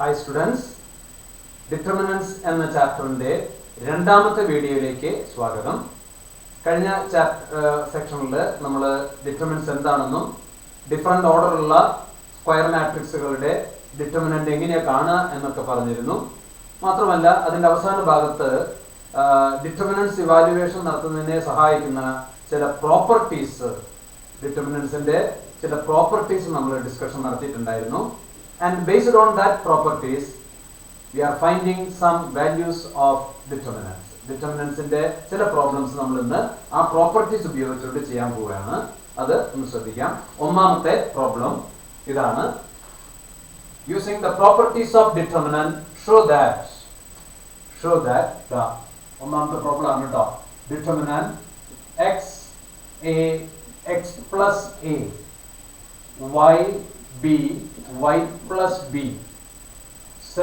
Hi students, determinants എന്ന ചാപ്റ്ററിന്റെ രണ്ടാമത്തെ വീഡിയോയിലേക്ക് സ്വാഗതം. കഴിഞ്ഞ സെക്ഷനിൽ നമ്മൾ ഡിറ്റർമിനൻസ് എന്താണെന്നും ഡിഫറെന്റ് ഓർഡറുള്ള സ്ക്വയർ മാട്രിക്സുകളുടെ ഡിറ്റർമിനന്റ് എങ്ങനെയാണ് കാണുക എന്നൊക്കെ പറഞ്ഞിരുന്നു. മാത്രമല്ല അതിന്റെ അവസാന ഭാഗത്ത് ഡിറ്റർമിനൻസ് ഇവാലുവേഷൻ നടത്തുന്നതിനെ സഹായിക്കുന്ന ചില പ്രോപ്പർട്ടീസ്, ഡിറ്റർമിനൻസിന്റെ ചില പ്രോപ്പർട്ടീസ് നമ്മൾ discussion നടത്തിയിട്ടുണ്ടായിരുന്നു. And based on that properties, we are finding some values of determinants. Determinantsന്റെ ചില പ്രോബ്ലംസ് നമ്മൾ ഇന്ന് ആ പ്രോപ്പർട്ടീസ് ഉപയോഗിച്ചുകൊണ്ട് ചെയ്യാൻ പോവുകയാണ്. അത് ഒന്ന് ശ്രദ്ധിക്കാം. ഒന്നാമത്തെ പ്രോബ്ലം ഇതാണ്. Using the properties of determinant, show that the ഒന്നാമത്തെ പ്രോബ്ലം ആണ് കേട്ടോ. Determinant x plus a y b y plus b z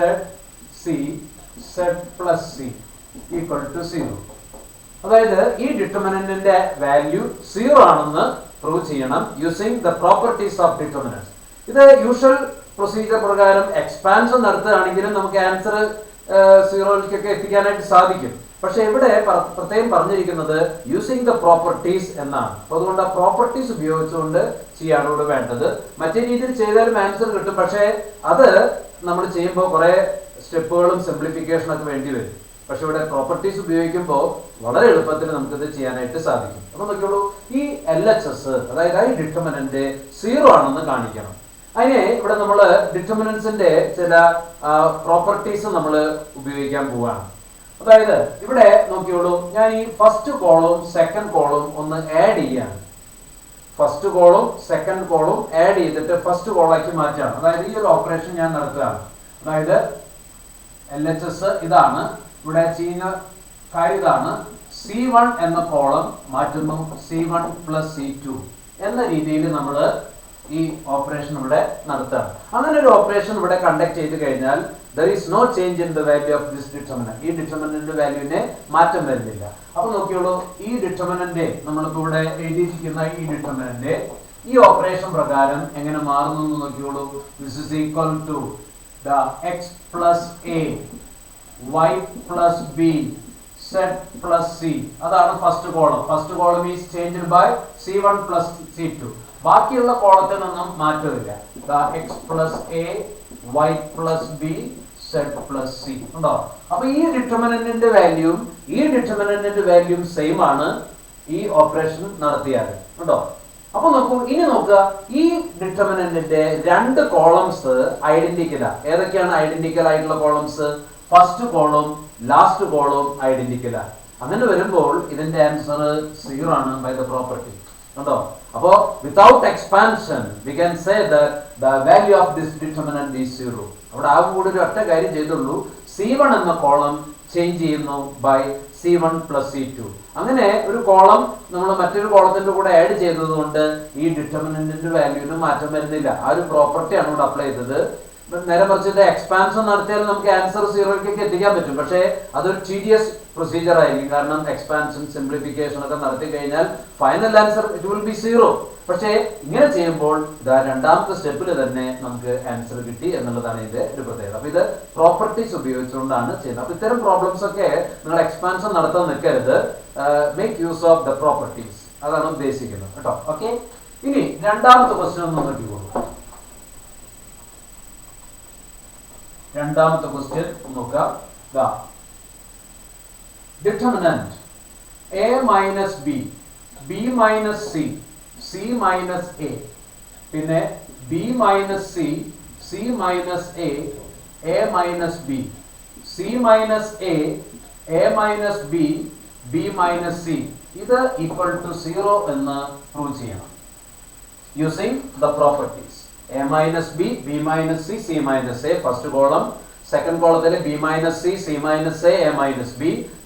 plus c equal to 0. അതായത് ഈ ഡിറ്റർമിനന്റിന്റെ വാല്യൂ 0 ആണെന്ന് പ്രൂവ് ചെയ്യണം using the properties of determinants. ഇത് usual procedure പ്രകാരം expansion നടത്തുകയാണെങ്കിലും നമുക്ക് ആൻസർ 0ലേക്കൊക്കെ എത്തിക്കാനായിട്ട് സാധിക്കും. പക്ഷെ ഇവിടെ പ്രത്യേകം പറഞ്ഞിരിക്കുന്നത് യൂസിങ് ദ പ്രോപ്പർട്ടീസ് എന്നാണ്. അപ്പൊ അതുകൊണ്ട് ആ പ്രോപ്പർട്ടീസ് ഉപയോഗിച്ചുകൊണ്ട് ചെയ്യാണ് ഇവിടെ വേണ്ടത്. മറ്റേ രീതിയിൽ ചെയ്താലും ആൻസർ കിട്ടും. പക്ഷെ അത് നമ്മൾ ചെയ്യുമ്പോൾ കുറെ സ്റ്റെപ്പുകളും സിംപ്ലിഫിക്കേഷനും ഒക്കെ വേണ്ടി വരും. പക്ഷെ ഇവിടെ പ്രോപ്പർട്ടീസ് ഉപയോഗിക്കുമ്പോൾ വളരെ എളുപ്പത്തിൽ നമുക്കിത് ചെയ്യാനായിട്ട് സാധിക്കും. അപ്പൊ നോക്കിയോളൂ, ഈ LHS അതായത് ഈ ഡിറ്റർമിനന്റ് 0 ആണെന്ന് കാണിക്കണം. അതിനെ ഇവിടെ നമ്മൾ ഡിറ്റർമിനൻസിന്റെ ചില പ്രോപ്പർട്ടീസ് നമ്മൾ ഉപയോഗിക്കാൻ പോവാണ്. അതായത് ഇവിടെ നോക്കിയോളൂ, ഞാൻ ഈ ഫസ്റ്റ് കോളും സെക്കൻഡ് കോളും ഒന്ന് ആഡ് ചെയ്യാണ്. ഫസ്റ്റ് കോളും സെക്കൻഡ് കോളും ആഡ് ചെയ്തിട്ട് ഫസ്റ്റ് കോളാക്കി മാറ്റാണ്. അതായത് ഈ ഒരു ഓപ്പറേഷൻ ഞാൻ നടത്തുകയാണ്. അതായത് LHS ഇതാണ്. ഇവിടെ ചെയ്യുന്ന കാര്യം ഇതാണ്. C1 എന്ന കോളം മാറ്റുന്നു C1 plus C2 എന്ന രീതിയിൽ നമ്മൾ ഈ ഓപ്പറേഷൻ ഇവിടെ നടത്തുകയാണ്. അങ്ങനെ ഒരു ഓപ്പറേഷൻ ഇവിടെ കണ്ടക്ട് ചെയ്ത് കഴിഞ്ഞാൽ there is no change in the value of this determinant. ഈ ഡിറ്റർമിനന്റ് വാല്യൂവിനെ മാറ്റം വരുന്നില്ല. അപ്പൊ നോക്കിയോളൂ, ഈ ഡിറ്റർമിനന്റ് നമ്മളിപ്പോ ഇവിടെ എഴുതിയിരിക്കുന്ന ഈ ഡിറ്റർമിനന്റ് ഈ ഓപ്പറേഷൻ പ്രകാരം എങ്ങനെ മാറുന്നു എന്ന് നോക്കിയോളൂ. This is equal to the x plus a y plus b z plus c. അതാണ് first column. First column is changed by C1 plus C2. ബാക്കിയുള്ള കോളത്തിൽ നിന്നും മാറ്റമില്ല. x plus a y plus b z plus c ഉണ്ടോ? അപ്പൊ ഈ ഡിറ്റർമിനന്റിന്റെ വാല്യൂം ഈ ഡിറ്റർമിനന്റിന്റെ വാല്യൂം same ആണ് ഈ ഓപ്പറേഷൻ നടത്തിയാൽ ഉണ്ടോ? അപ്പൊ നോക്കൂ, ഇനി നോക്കുക, ഈ ഡിറ്റർമിനന്റിന്റെ രണ്ട് കോളംസ് ഐഡന്റിക്കലാ. ഏതൊക്കെയാണ് ഐഡന്റിക്കൽ ആയിട്ടുള്ള columns? First column last column ഐഡന്റിക്കലാ. അങ്ങനെ വരുമ്പോൾ ഇതിന്റെ ആൻസർ 0 ആണ് ബൈ ദ പ്രോപ്പർട്ടി. ഉണ്ടോ? അപ്പോ without expansion we can say that the value of this determinant is 0. അവിടെ ആ കൂടെ ഒരു ഒറ്റ കാര്യം ചെയ്തുള്ളൂ, C1 എന്ന കോളം ചേഞ്ച് ചെയ്യുന്നു ബൈ C1 plus C2. അങ്ങനെ ഒരു കോളം നമ്മൾ മറ്റൊരു കോളത്തിന്റെ കൂടെ ആഡ് ചെയ്തതുകൊണ്ട് ഈ ഡിറ്റർമിനന്റിന്റെ വാല്യൂവിന് മാറ്റം വരുന്നില്ല. ആ ഒരു പ്രോപ്പർട്ടിയാണ് ഇവിടെ അപ്ലൈ ചെയ്തത്. നേരെ മറിച്ചിട്ട് എക്സ്പാൻഷൻ നടത്തിയാൽ നമുക്ക് ആൻസർ 0ലേക്ക് എത്തിക്കാൻ പറ്റും. പക്ഷേ അതൊരു ടീഡിയസ് പ്രൊസീജിയർ ആയിരിക്കും. കാരണം എക്സ്പാൻഷൻ സിംപ്ലിഫിക്കേഷൻ ഒക്കെ നടത്തി കഴിഞ്ഞാൽ final answer it will be 0. പക്ഷേ ഇങ്ങനെ ചെയ്യുമ്പോൾ രണ്ടാമത്തെ സ്റ്റെപ്പിൽ തന്നെ നമുക്ക് ആൻസർ കിട്ടി എന്നുള്ളതാണ് ഇതിന്റെ ഒരു പ്രത്യേകത. അപ്പൊ ഇത് പ്രോപ്പർട്ടീസ് ഉപയോഗിച്ചുകൊണ്ടാണ് ചെയ്യുന്നത്. അപ്പൊ ഇത്തരം പ്രോബ്ലംസ് ഒക്കെ നിങ്ങൾ എക്സ്പാൻഷൻ നടത്താൻ നിൽക്കരുത്. Make use of the properties, അതാണ് ഉദ്ദേശിക്കുന്നത് കേട്ടോ. ഓക്കെ, ഇനി രണ്ടാമത്തെ ക്വസ്റ്റ്യൻ ഒന്ന് നോക്കിക്കോളൂ. രണ്ടാമത്തെ ക്വസ്റ്റ്യൻ നോക്കാം. Determinant a minus b, b minus c, c minus a, പിന്നെ b minus c, c minus a, a minus b, c minus a, a minus b, b minus c ഇത് equal to 0 എന്ന് prove ചെയ്യണം using the properties. a minus b, b minus c, c minus a first column. Second കോളത്തിലെ b minus c, c minus a, a minus b.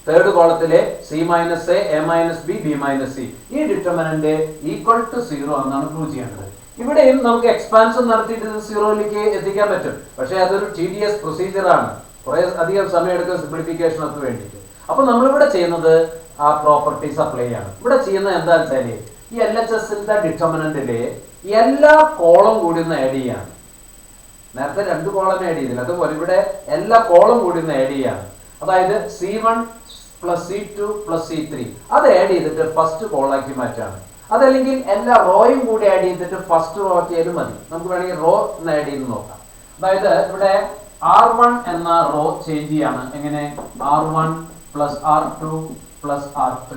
Third കോളത്തിലെ c minus a, a minus b, b minus c. ഈ determinant equal to 0 എന്നാണ് prove ചെയ്യേണ്ടത്. ഇവിടെയും നമുക്ക് expansion നടത്തിയിട്ട് 0ലേക്ക് എത്തിക്കാൻ പറ്റും. പക്ഷെ അതൊരു tedious പ്രൊസീജിയർ ആണ്. കുറെ അധികം സമയം എടുക്കുന്ന സിംപ്ലിഫിക്കേഷൻ ഒക്കെ വേണ്ടിയിട്ട്. അപ്പൊ നമ്മളിവിടെ ചെയ്യുന്നത് ആ പ്രോപ്പർട്ടീസ് അപ്ലൈ ആണ്. ഇവിടെ ചെയ്യുന്നത് എന്താണെന്ന് വെച്ചാല് ഈ LHSന്റെ ഡിറ്റർമിനന്റിലെ എല്ലാ കോളം കൂടി ഒന്ന് ആഡ് ചെയ്യാണ്. നേരത്തെ 2 കോളം ആഡ് ചെയ്തില്ല, അതുപോലെ ഇവിടെ എല്ലാ കോളം കൂടി ഒന്ന് ആഡ് ചെയ്യാണ്. അതായത് C1 plus C2 plus C3 അത് ആഡ് ചെയ്തിട്ട് ഫസ്റ്റ് കോളാക്കി മാറ്റാണ്. അതല്ലെങ്കിൽ എല്ലാ റോയും കൂടി ആഡ് ചെയ്തിട്ട് ഫസ്റ്റ് റോ ആക്കിയാലും മതി. നമുക്ക് വേണമെങ്കിൽ റോ ഒന്ന് ആഡ് ചെയ്ത് നോക്കാം. അതായത് ഇവിടെ R1 എന്ന റോ ചേഞ്ച് ചെയ്യാണ്. എങ്ങനെ? R1 plus R2 plus R3.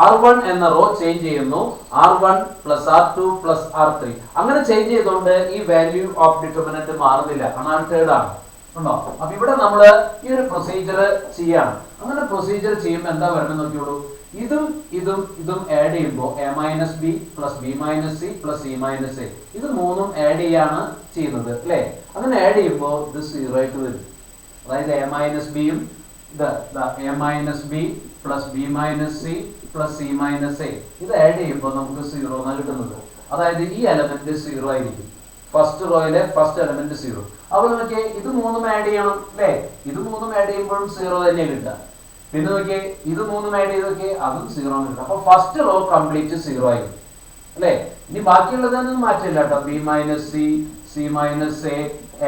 R1 എന്ന റോ ചേഞ്ച് ചെയ്യുന്നു. R1 plus R2 plus R3 അങ്ങനെ ചേഞ്ച് ചെയ്തുകൊണ്ട് ഈ വാല്യൂ ഓഫ് ഡിറ്റർമിനന്റ് മാറുന്നില്ല, അൺആൾട്ടേർഡ് ആണ്. ഉണ്ടോ? അപ്പൊ ഇവിടെ നമ്മൾ ഈ ഒരു പ്രൊസീജിയർ ചെയ്യാണ്. അങ്ങനെ പ്രൊസീജിയർ ചെയ്യുമ്പോൾ എന്താ വരണം നോക്കിയോളൂ. ഇതും ഇതും ഇതും ആഡ് ചെയ്യുമ്പോൾ a minus B plus B minus C plus C minus A ഇത് മൂന്നും ആഡ് ചെയ്യാണ് ചെയ്യുന്നത് അല്ലേ? അങ്ങനെ ആഡ് ചെയ്യുമ്പോൾ ഇത് 0 ആയിട്ട് വരും. അതായത് a മൈനസ് ബിയും a minus B plus B minus C plus C minus A ഇത് ആഡ് ചെയ്യുമ്പോൾ നമുക്ക് 0 എന്നാണ് കിട്ടുന്നത്. അതായത് ഈ എലമെന്റ് 0 ആയിരിക്കും. ഫസ്റ്റ് റോയിലെ ഫസ്റ്റ് എലമെന്റ് 0. അപ്പൊ നോക്കിയേ ഇത് മൂന്നും ആഡ് ചെയ്യണം അല്ലേ? ഇത് മൂന്നും ആഡ് ചെയ്യുമ്പോഴും 0 തന്നെ കിട്ടുക. പിന്നെ നോക്കിയേ ഇത് മൂന്നും ആഡ് ചെയ്ത് നോക്കിയേ അതും 0 കിട്ടും. അപ്പൊ ഫസ്റ്റ് റോ കംപ്ലീറ്റ് 0 ആയിരിക്കും അല്ലേ? ഇനി ബാക്കിയുള്ളതൊന്നും മാറ്റില്ല കേട്ടോ. B minus C, C minus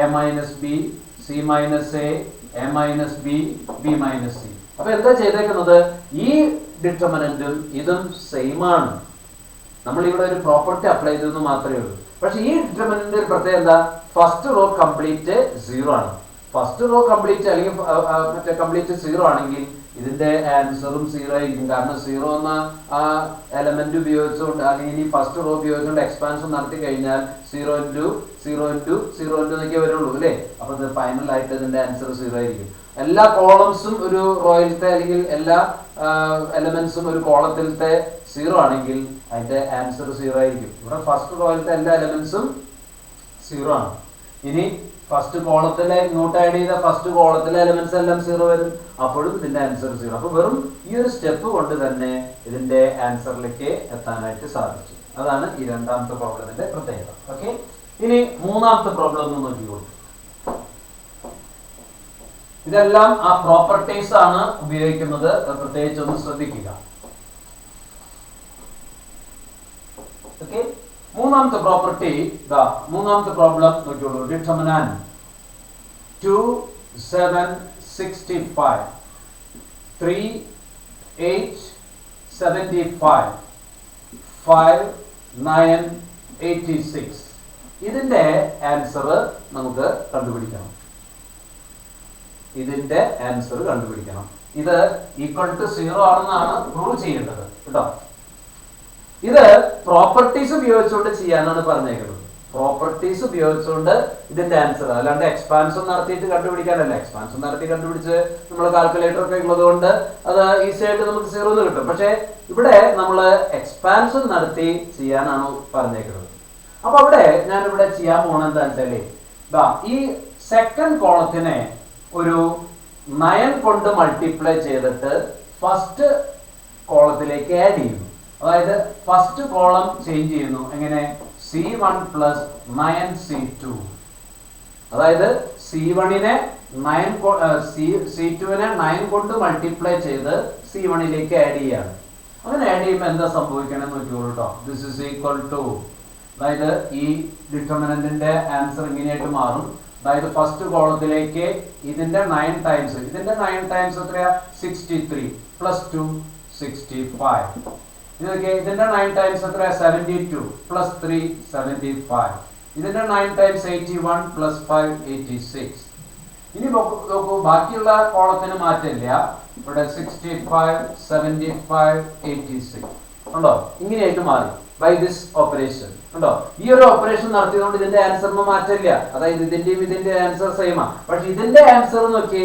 A minus B, C minus A minus B, B minus C. അപ്പൊ എന്താ ചെയ്തേക്കുന്നത്? ഈ ഡിറ്റർമിനന്റും ഇതും സെയിം ആണ്. നമ്മൾ ഇവിടെ ഒരു പ്രോപ്പർട്ടി അപ്ലൈ ചെയ്തെന്ന് മാത്രമേ ഉള്ളൂ. പക്ഷെ ഈ ഡിറ്റർമിനന്റ് ഒരു പ്രത്യേകത എന്താ? ഫസ്റ്റ് റോ കംപ്ലീറ്റ് 0 ആണ്. ഫസ്റ്റ് റോ കംപ്ലീറ്റ് അല്ലെങ്കിൽ മറ്റേ കംപ്ലീറ്റ് 0 ആണെങ്കിൽ ഇതിന്റെ ആൻസറും 0 ആയിരിക്കും. കാരണം 0 എന്ന ആ എലമെന്റ് ഉപയോഗിച്ചുകൊണ്ട് അല്ലെങ്കിൽ ഈ ഫസ്റ്റ് റോ ഉപയോഗിച്ചുകൊണ്ട് എക്സ്പാൻഷൻ നടത്തി കഴിഞ്ഞാൽ 0 into 0 into 0 into എന്നൊക്കെ വരുള്ളൂ അല്ലേ? അപ്പൊ ഇത് ഫൈനൽ ആയിട്ട് ഇതിന്റെ ആൻസർ 0 ആയിരിക്കും. എല്ലാ കോളംസും ഒരു റോയിലത്തെ അല്ലെങ്കിൽ എല്ലാ എലമെന്റ്സും ഒരു കോളത്തിലത്തെ 0 ആണെങ്കിൽ അതിന്റെ ആൻസർ 0 ആയിരിക്കും. ഇവിടെ ഫസ്റ്റ് റോയിലത്തെ എല്ലാ എലമെന്റ്സും 0 ആണ്. ഇനി ഫസ്റ്റ് കോളത്തിലെ ഇങ്ങോട്ട് ആഡ് ചെയ്ത ഫസ്റ്റ് കോളത്തിലെ എലമെന്റ്സ് എല്ലാം 0 വരും. അപ്പോഴും ഇതിന്റെ ആൻസർ 0. അപ്പൊ വെറും ഈ ഒരു സ്റ്റെപ്പ് കൊണ്ട് തന്നെ ഇതിന്റെ ആൻസറിലേക്ക് എത്താനായിട്ട് സാധിച്ചു. അതാണ് ഈ രണ്ടാമത്തെ പ്രോബ്ലത്തിന്റെ പ്രത്യേകത. ഓക്കെ, ഇനി മൂന്നാമത്തെ പ്രോബ്ലം ഒന്ന് നോക്കിക്കോളൂ. ഇതെല്ലാം ആ പ്രോപ്പർട്ടീസ് ആണ് ഉപയോഗിക്കുന്നത്. പ്രത്യേകിച്ച് ഒന്ന് ശ്രദ്ധിക്കുക. ഓക്കെ, മൂന്നാമത്തെ പ്രോപ്പർട്ടി മൂന്നാമത്തെ പ്രോബ്ലം നോക്കിയോളൂ. ഡിറ്റർമിനന്റ് 2, 7, 65, 3, 8, 75, 5, 9, 86 ഇതിന്റെ ആൻസർ നമുക്ക് കണ്ടുപിടിക്കണം. ഇതിന്റെ ആൻസർ കണ്ടുപിടിക്കണം. ഇത് ഈക്വൽ ടു 0 ആണെന്നാണ് പ്രൂവ് ചെയ്യേണ്ടത് കേട്ടോ. ഇത് പ്രോപ്പർട്ടീസ് ഉപയോഗിച്ചുകൊണ്ട് ചെയ്യാനാണ് പറഞ്ഞേക്കുന്നത്. പ്രോപ്പർട്ടീസ് ഉപയോഗിച്ചുകൊണ്ട് ഇതിന്റെ ആൻസർ, അല്ലാണ്ട് എക്സ്പാൻഷൻ നടത്തിയിട്ട് കണ്ടുപിടിക്കാനല്ല. എക്സ്പാൻഷൻ നടത്തി കണ്ടുപിടിച്ച് നമ്മൾ കാൽക്കുലേറ്റർ ഒക്കെ ഉള്ളത് കൊണ്ട് അത് ഈസി ആയിട്ട് നമുക്ക് 0 എന്ന് കിട്ടും. പക്ഷെ ഇവിടെ നമ്മൾ എക്സ്പാൻഷൻ നടത്തി ചെയ്യാനാണ് പറഞ്ഞേക്കുന്നത്. അപ്പൊ അവിടെ ഞാൻ ഇവിടെ ചെയ്യാൻ പോണത് എന്താ വെച്ചാല് ഈ സെക്കൻഡ് കോളത്തിനെ ഒരു 9 കൊണ്ട് മൾട്ടിപ്ലൈ ചെയ്തിട്ട് ഫസ്റ്റ് കോളത്തിലേക്ക് ആഡ് ചെയ്യുന്നു. അതായത് ഫസ്റ്റ് കോളം ചേഞ്ച് ചെയ്യുന്നു. എങ്ങനെ? C1 plus 9C2. അതായത് C1നെ C2നെ 9 കൊണ്ട് മൾട്ടിപ്ലൈ ചെയ്ത് C1ലേക്ക് ആഡ് ചെയ്യാണ്. അങ്ങനെ ആഡ് ചെയ്യുമ്പോൾ എന്താ സംഭവിക്കണമെന്ന് നോക്കിയോളൂ കേട്ടോ. ദിസ് ഇസ് ഈക്വൽ ടു, അതായത് ഈ ഡിറ്റർമിനന്റിന്റെ ആൻസർ ഇങ്ങനെയായിട്ട് മാറും. അതായത് ഫസ്റ്റ് കോളത്തിലേക്ക് ഇതിന്റെ 9 ടൈംസ്, ഇതിന്റെ 9 ടൈംസ് എത്രയാ? 63 പ്ലസ് 2 65. ഇതൊക്കെ ഇതിന്റെ 9 ടൈംസ് എത്രയാ? 72 പ്ലസ് 3 75. ഇതിന്റെ 9 ടൈംസ് 81 പ്ലസ് 5 86. ഇനി നോക്കൂ, ബാക്കിയുള്ള കോളത്തിന് മാറ്റില്ല. ഇവിടെ 65 75 86 ഉണ്ടോ? ഇങ്ങനെയായിട്ട് മാറി ബൈ ദിസ് ഓപ്പറേഷൻ ഉണ്ടോ? ഈ ഒരു ഓപ്പറേഷൻ നടത്തിയതുകൊണ്ട് ഇതിന്റെ ആൻസറിന് മാറ്റില്ല. അതായത് ഇതിന്റെയും ഇതിന്റെ ആൻസർ സെയിമാ. പക്ഷെ ഇതിന്റെ ആൻസർ നോക്കി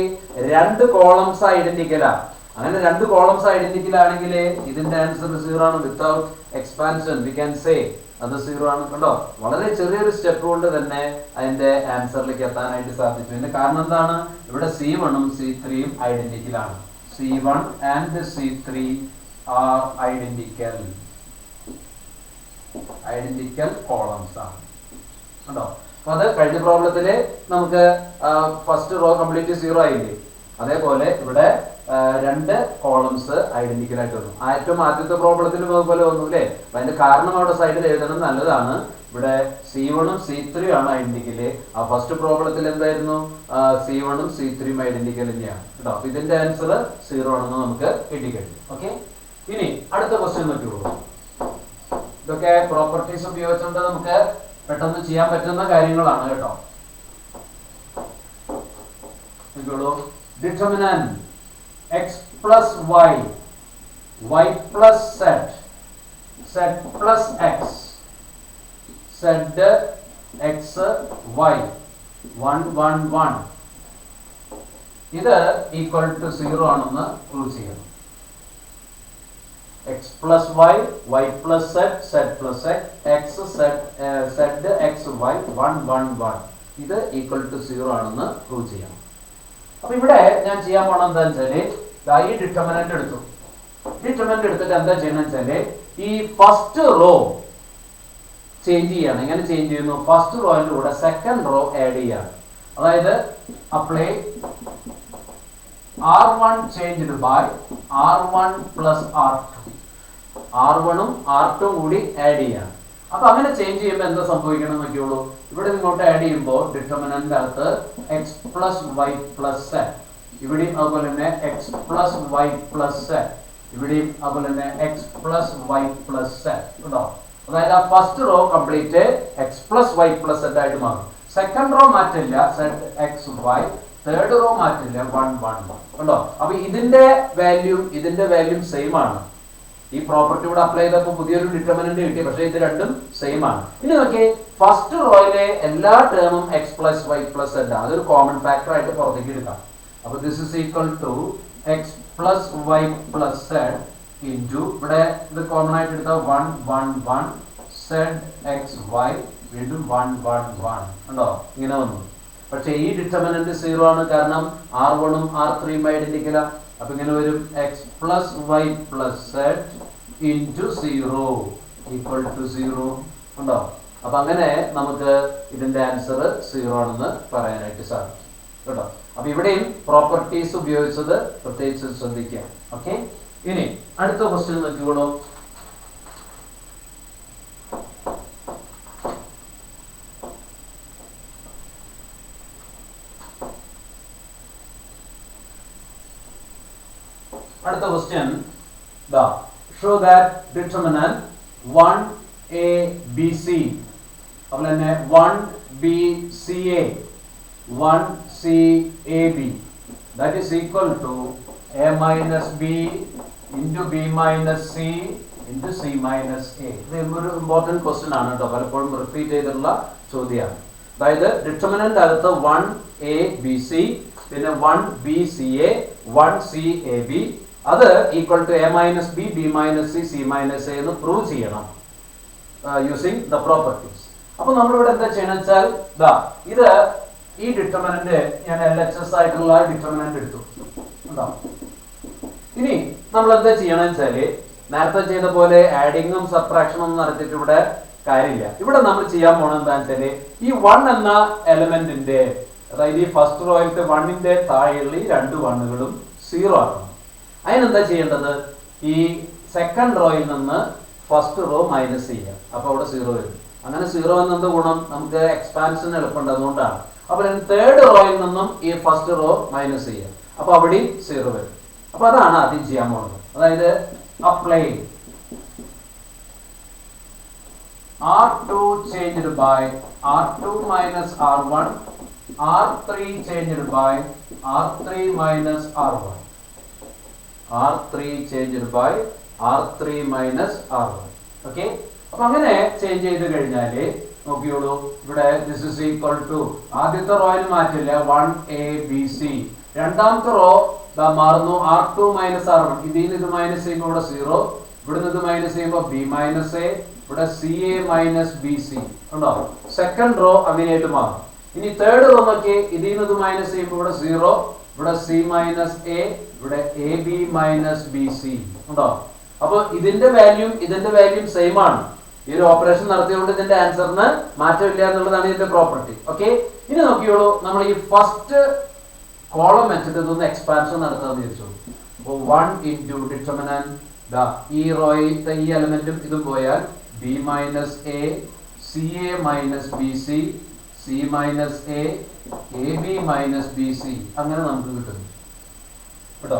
2 കോളംസ് ഐഡന്റിക്കലാ. അങ്ങനെ 2 കോളംസ് ഐഡന്റിക്കൽ ആണെങ്കിൽ ഇതിന്റെ ആൻസർ 0 ആണ്. Without expansion we can say അത് 0 ആണ്. കണ്ടോ? വളരെ ചെറിയൊരു സ്റ്റെപ്പ് കൊണ്ട് തന്നെ അതിന്റെ ആൻസറിലേക്ക് എത്താനായിട്ട് സാധിച്ചു. ഇതിന്റെ കാരണം എന്താണ്? ഇവിടെ C1ഉം C3യും ഐഡന്റിക്കൽ ആണ്. C1 and C3 R identical columns ആണ്. കണ്ടോ? അപ്പൊ അത് കഴിഞ്ഞ പ്രോബ്ലത്തില് നമുക്ക് ഫസ്റ്റ് റോ കംപ്ലീറ്റ് 0 ആയില്ലേ? അതേപോലെ ഇവിടെ 2 കോളംസ് ഐഡന്റിക്കൽ ആയിട്ട് വന്നു. ഏറ്റവും ആദ്യത്തെ പ്രോബ്ലത്തിൽ പോലെ വന്നു അല്ലേ? അപ്പൊ അതിന്റെ കാരണം അവിടെ സൈഡിൽ എഴുതണം, നല്ലതാണ്. ഇവിടെ C1ഉം C3 ആണ് ഐഡന്റിക്കൽ. ആ ഫസ്റ്റ് പ്രോബ്ലത്തിൽ എന്തായിരുന്നു, C1ഉം C3ഉം ഐഡന്റിക്കൽ തന്നെയാണ് കേട്ടോ. അപ്പൊ ഇതിന്റെ ആൻസർ 0 ആണെന്ന് നമുക്ക് കിട്ടിക്കഴിഞ്ഞു. ഓക്കെ, ഇനി അടുത്ത ക്വസ്റ്റ്യൻ നോക്കിയോളൂ. ഇതൊക്കെ പ്രോപ്പർട്ടീസ് ഉപയോഗിച്ചുകൊണ്ട് നമുക്ക് പെട്ടെന്ന് ചെയ്യാൻ പറ്റുന്ന കാര്യങ്ങളാണ് കേട്ടോ. Determinant x plus y, y plus z, z plus x, z x y 1 1 1 ഇത് ഈക്വൽ ടു 0 ആണെന്ന് പ്രൂവ് ചെയ്യണം. x plus y, y plus z, z plus x, z x y 1 1 1 ഇത് ഈക്വൽ ടു 0 ആണെന്ന് പ്രൂവ് ചെയ്യണം. അപ്പൊ ഇവിടെ ഞാൻ ചെയ്യാൻ പോണത് എന്താണെന്ന് വെച്ചാല് ഈ ഡിറ്റർമിനന്റ് എടുത്തു. ഡിറ്റർമിനന്റ് എടുത്തിട്ട് എന്താ ചെയ്യണം വെച്ചാല് ഈ ഫസ്റ്റ് റോ ചേഞ്ച് ചെയ്യാണ്. എങ്ങനെ ചേഞ്ച് ചെയ്യുന്നു, ഫസ്റ്റ് റോയിന്റെ കൂടെ സെക്കൻഡ് റോ ആഡ് ചെയ്യാണ്. അതായത് apply R1 changed by R1 plus R2. R1ഉം R2ഉം കൂടി ആഡ് ചെയ്യാണ്. അപ്പൊ അങ്ങനെ ചേഞ്ച് ചെയ്യുമ്പോൾ എന്താ സംഭവിക്കണം നോക്കിയോളൂ. ഇവിടെ ഇങ്ങോട്ട് ആഡ് ചെയ്യുമ്പോൾ ഡിറ്റർമിനന്റ് അകത്ത് x plus y plus z, ഇവിടെയും അതുപോലെ തന്നെ x plus y plus z, ഇവിടെയും അതുപോലെ തന്നെ x plus y plus z ഉണ്ടോ. അതായത് ആ first row complete x plus y plus z ആയിട്ട് മാറും. സെക്കൻഡ് റോ മാറ്റില്ല, z x y. Third row മാറ്റില്ല, 1 1 ഉണ്ടോ. അപ്പൊ ഇതിന്റെ വാല്യൂം സെയിം ആണ്. ഈ പ്രോപ്പർട്ടി ഇവിടെ അപ്ലൈ ചെയ്തപ്പോൾ പുതിയൊരു ഡിറ്റർമിനന്റ് കിട്ടി, പക്ഷേ ഇത് രണ്ടും സെയിം ആണ്. ഇനി നോക്കിയേ, ഫസ്റ്റ് റോയിലെ എല്ലാ ടേമും x plus y plus z, അതൊരു കോമൺ ഫാക്ടർ ആയിട്ട് പുറത്തേക്ക് എടുക്കാം. അപ്പൊ this is equal to x plus y plus z into ഇവിടെ ഇത് കോമൺ ആയിട്ട് എടുത്താൽ 1 1 1 z x y വീണ്ടും 1 1 1 ഉണ്ടോ, ഇങ്ങനെ വന്നു. പക്ഷെ ഈ ഡിറ്റർമിനന്റ് 0 ആണ്, കാരണം R1ഉം R3ഉം ഐഡന്റിക്കലാ. അപ്പൊ ഇങ്ങനെ വരും x plus y plus z into 0 equal to 0 ഉണ്ടോ. അപ്പൊ അങ്ങനെ നമുക്ക് ഇതിന്റെ ആൻസർ 0 ആണെന്ന് പറയാനായിട്ട് സാധിക്കും കേട്ടോ. അപ്പൊ ഇവിടെയും പ്രോപ്പർട്ടീസ് ഉപയോഗിച്ചത് പ്രത്യേകിച്ച് ശ്രദ്ധിക്കുക. ഓക്കെ, ഇനി അടുത്ത ക്വസ്റ്റ്യൻ നോക്കിക്കോളൂ. അടുത്ത question show that determinant 1ABC അതുപോലെ തന്നെ 1BCA 1CAB that is equal to A minus B into B minus C into C minus A. ഇത് ഒരു ഇമ്പോർട്ടന്റ് ക്വസ്റ്റ്യൻ ആണ് കേട്ടോ, പലപ്പോഴും റിപ്പീറ്റ് ചെയ്തിട്ടുള്ള ചോദ്യമാണ്. അതായത് ഡിറ്റർമിനന്റ് അകത്ത് 1ABC പിന്നെ 1BCA 1CAB അത് equal to A minus B, B minus C, C minus A എന്ന് പ്രൂവ് ചെയ്യണം യൂസിങ് ദ പ്രോപ്പർട്ടീസ്. അപ്പൊ നമ്മളിവിടെ എന്താ ചെയ്യണം വെച്ചാൽ ഇത് ഈ ഡിറ്റർമിനന്റ് ഞാൻ LHS ആയിട്ടുള്ള ഡിറ്റർമിനന്റ് എടുത്തു. ഇനി നമ്മൾ എന്താ ചെയ്യണം വെച്ചാല് നേരത്തെ ചെയ്ത പോലെ ആഡിങ്ങും സബ്ട്രാക്ഷനും ഒന്നും നടത്തിയിട്ട് ഇവിടെ കാര്യമില്ല. ഇവിടെ നമ്മൾ ചെയ്യാൻ പോണത് എന്താണെന്ന് വെച്ചാല് ഈ 1 എന്ന എലമെന്റിന്റെ, അതായത് ഈ ഫസ്റ്റ് റോയിലത്തെ 1ന്റെ താഴെയുള്ള ഈ 2 1കളും 0 ആക്കണം. അതിനെന്താ ചെയ്യേണ്ടത്, ഈ സെക്കൻഡ് റോയിൽ നിന്ന് ഫസ്റ്റ് റോ മൈനസ് ചെയ്യാം. അപ്പൊ അവിടെ 0 വരും. അങ്ങനെ 0 എന്നത് ഗുണം നമുക്ക് എക്സ്പാൻഷൻ എളുപ്പമുണ്ട്, അതുകൊണ്ടാണ്. അപ്പൊ തേർഡ് റോയിൽ നിന്നും ഈ ഫസ്റ്റ് റോ മൈനസ് ചെയ്യാം. അപ്പൊ അവിടെയും 0 വരും. അപ്പൊ അതാണ് ആദ്യം ചെയ്യാൻ പോകുന്നത്. അതായത് apply R2 changed by R2 minus R1, R3 changed by R3 minus R1, R3 changed by R3 minus R1. Okay, അപ്പൊ അങ്ങനെ ചേഞ്ച് ചെയ്ത് കഴിഞ്ഞാല് നോക്കിയോളൂ, ഇവിടെ this is equal to ആദ്യത്തെ റോയിൽ മാറ്റില്ല 1ABC, രണ്ടാമത്തെ റോ മാറുന്നു R2 minus R1. ഇതിൽ നിന്ന് ഇത് മൈനസ് ചെയ്യുമ്പോൾ ഇവിടെ 0, ഇവിടെ നിന്ന് ഇത് മൈനസ് ചെയ്യുമ്പോൾ B minus A, ഇവിടെ CA minus BC ഉണ്ടോ. സെക്കൻഡ് റോ അങ്ങനെയായിട്ട് മാറും. ഇനി തേർഡ് റോ നോക്കി, ഇതിൽ നിന്ന് ഇത് മൈനസ് ചെയ്യുമ്പോൾ ഇവിടെ 0, ഇവിടെ C minus A, ഇവിടെ AB minus BC ഉണ്ടോ. അപ്പൊ ഇതിന്റെ വാല്യൂം സെയിം ആണ്. ഈ ഒരു ഓപ്പറേഷൻ നടത്തിയതുകൊണ്ട് ഇതിന്റെ ആൻസറിന് മാറ്റമില്ല എന്നുള്ളതാണ് ഇതിന്റെ പ്രോപ്പർട്ടി. ഓക്കെ, ഇനി നോക്കിയോളൂ, നമ്മൾ ഈ ഫസ്റ്റ് കോളം വെച്ചിട്ട് ഇതൊന്ന് എക്സ്പാൻഷൻ നടത്താന്ന് വിചാരിച്ചു. അപ്പൊ 1 into ഡിറ്റർമിനന്റ് ഈ റോയിലത്തെ ഈ എലമെന്റും ഇതും പോയാൽ B minus A CA minus BC, C minus A, AB minus BC, അങ്ങനെ നമുക്ക് കിട്ടുന്നു കേട്ടോ.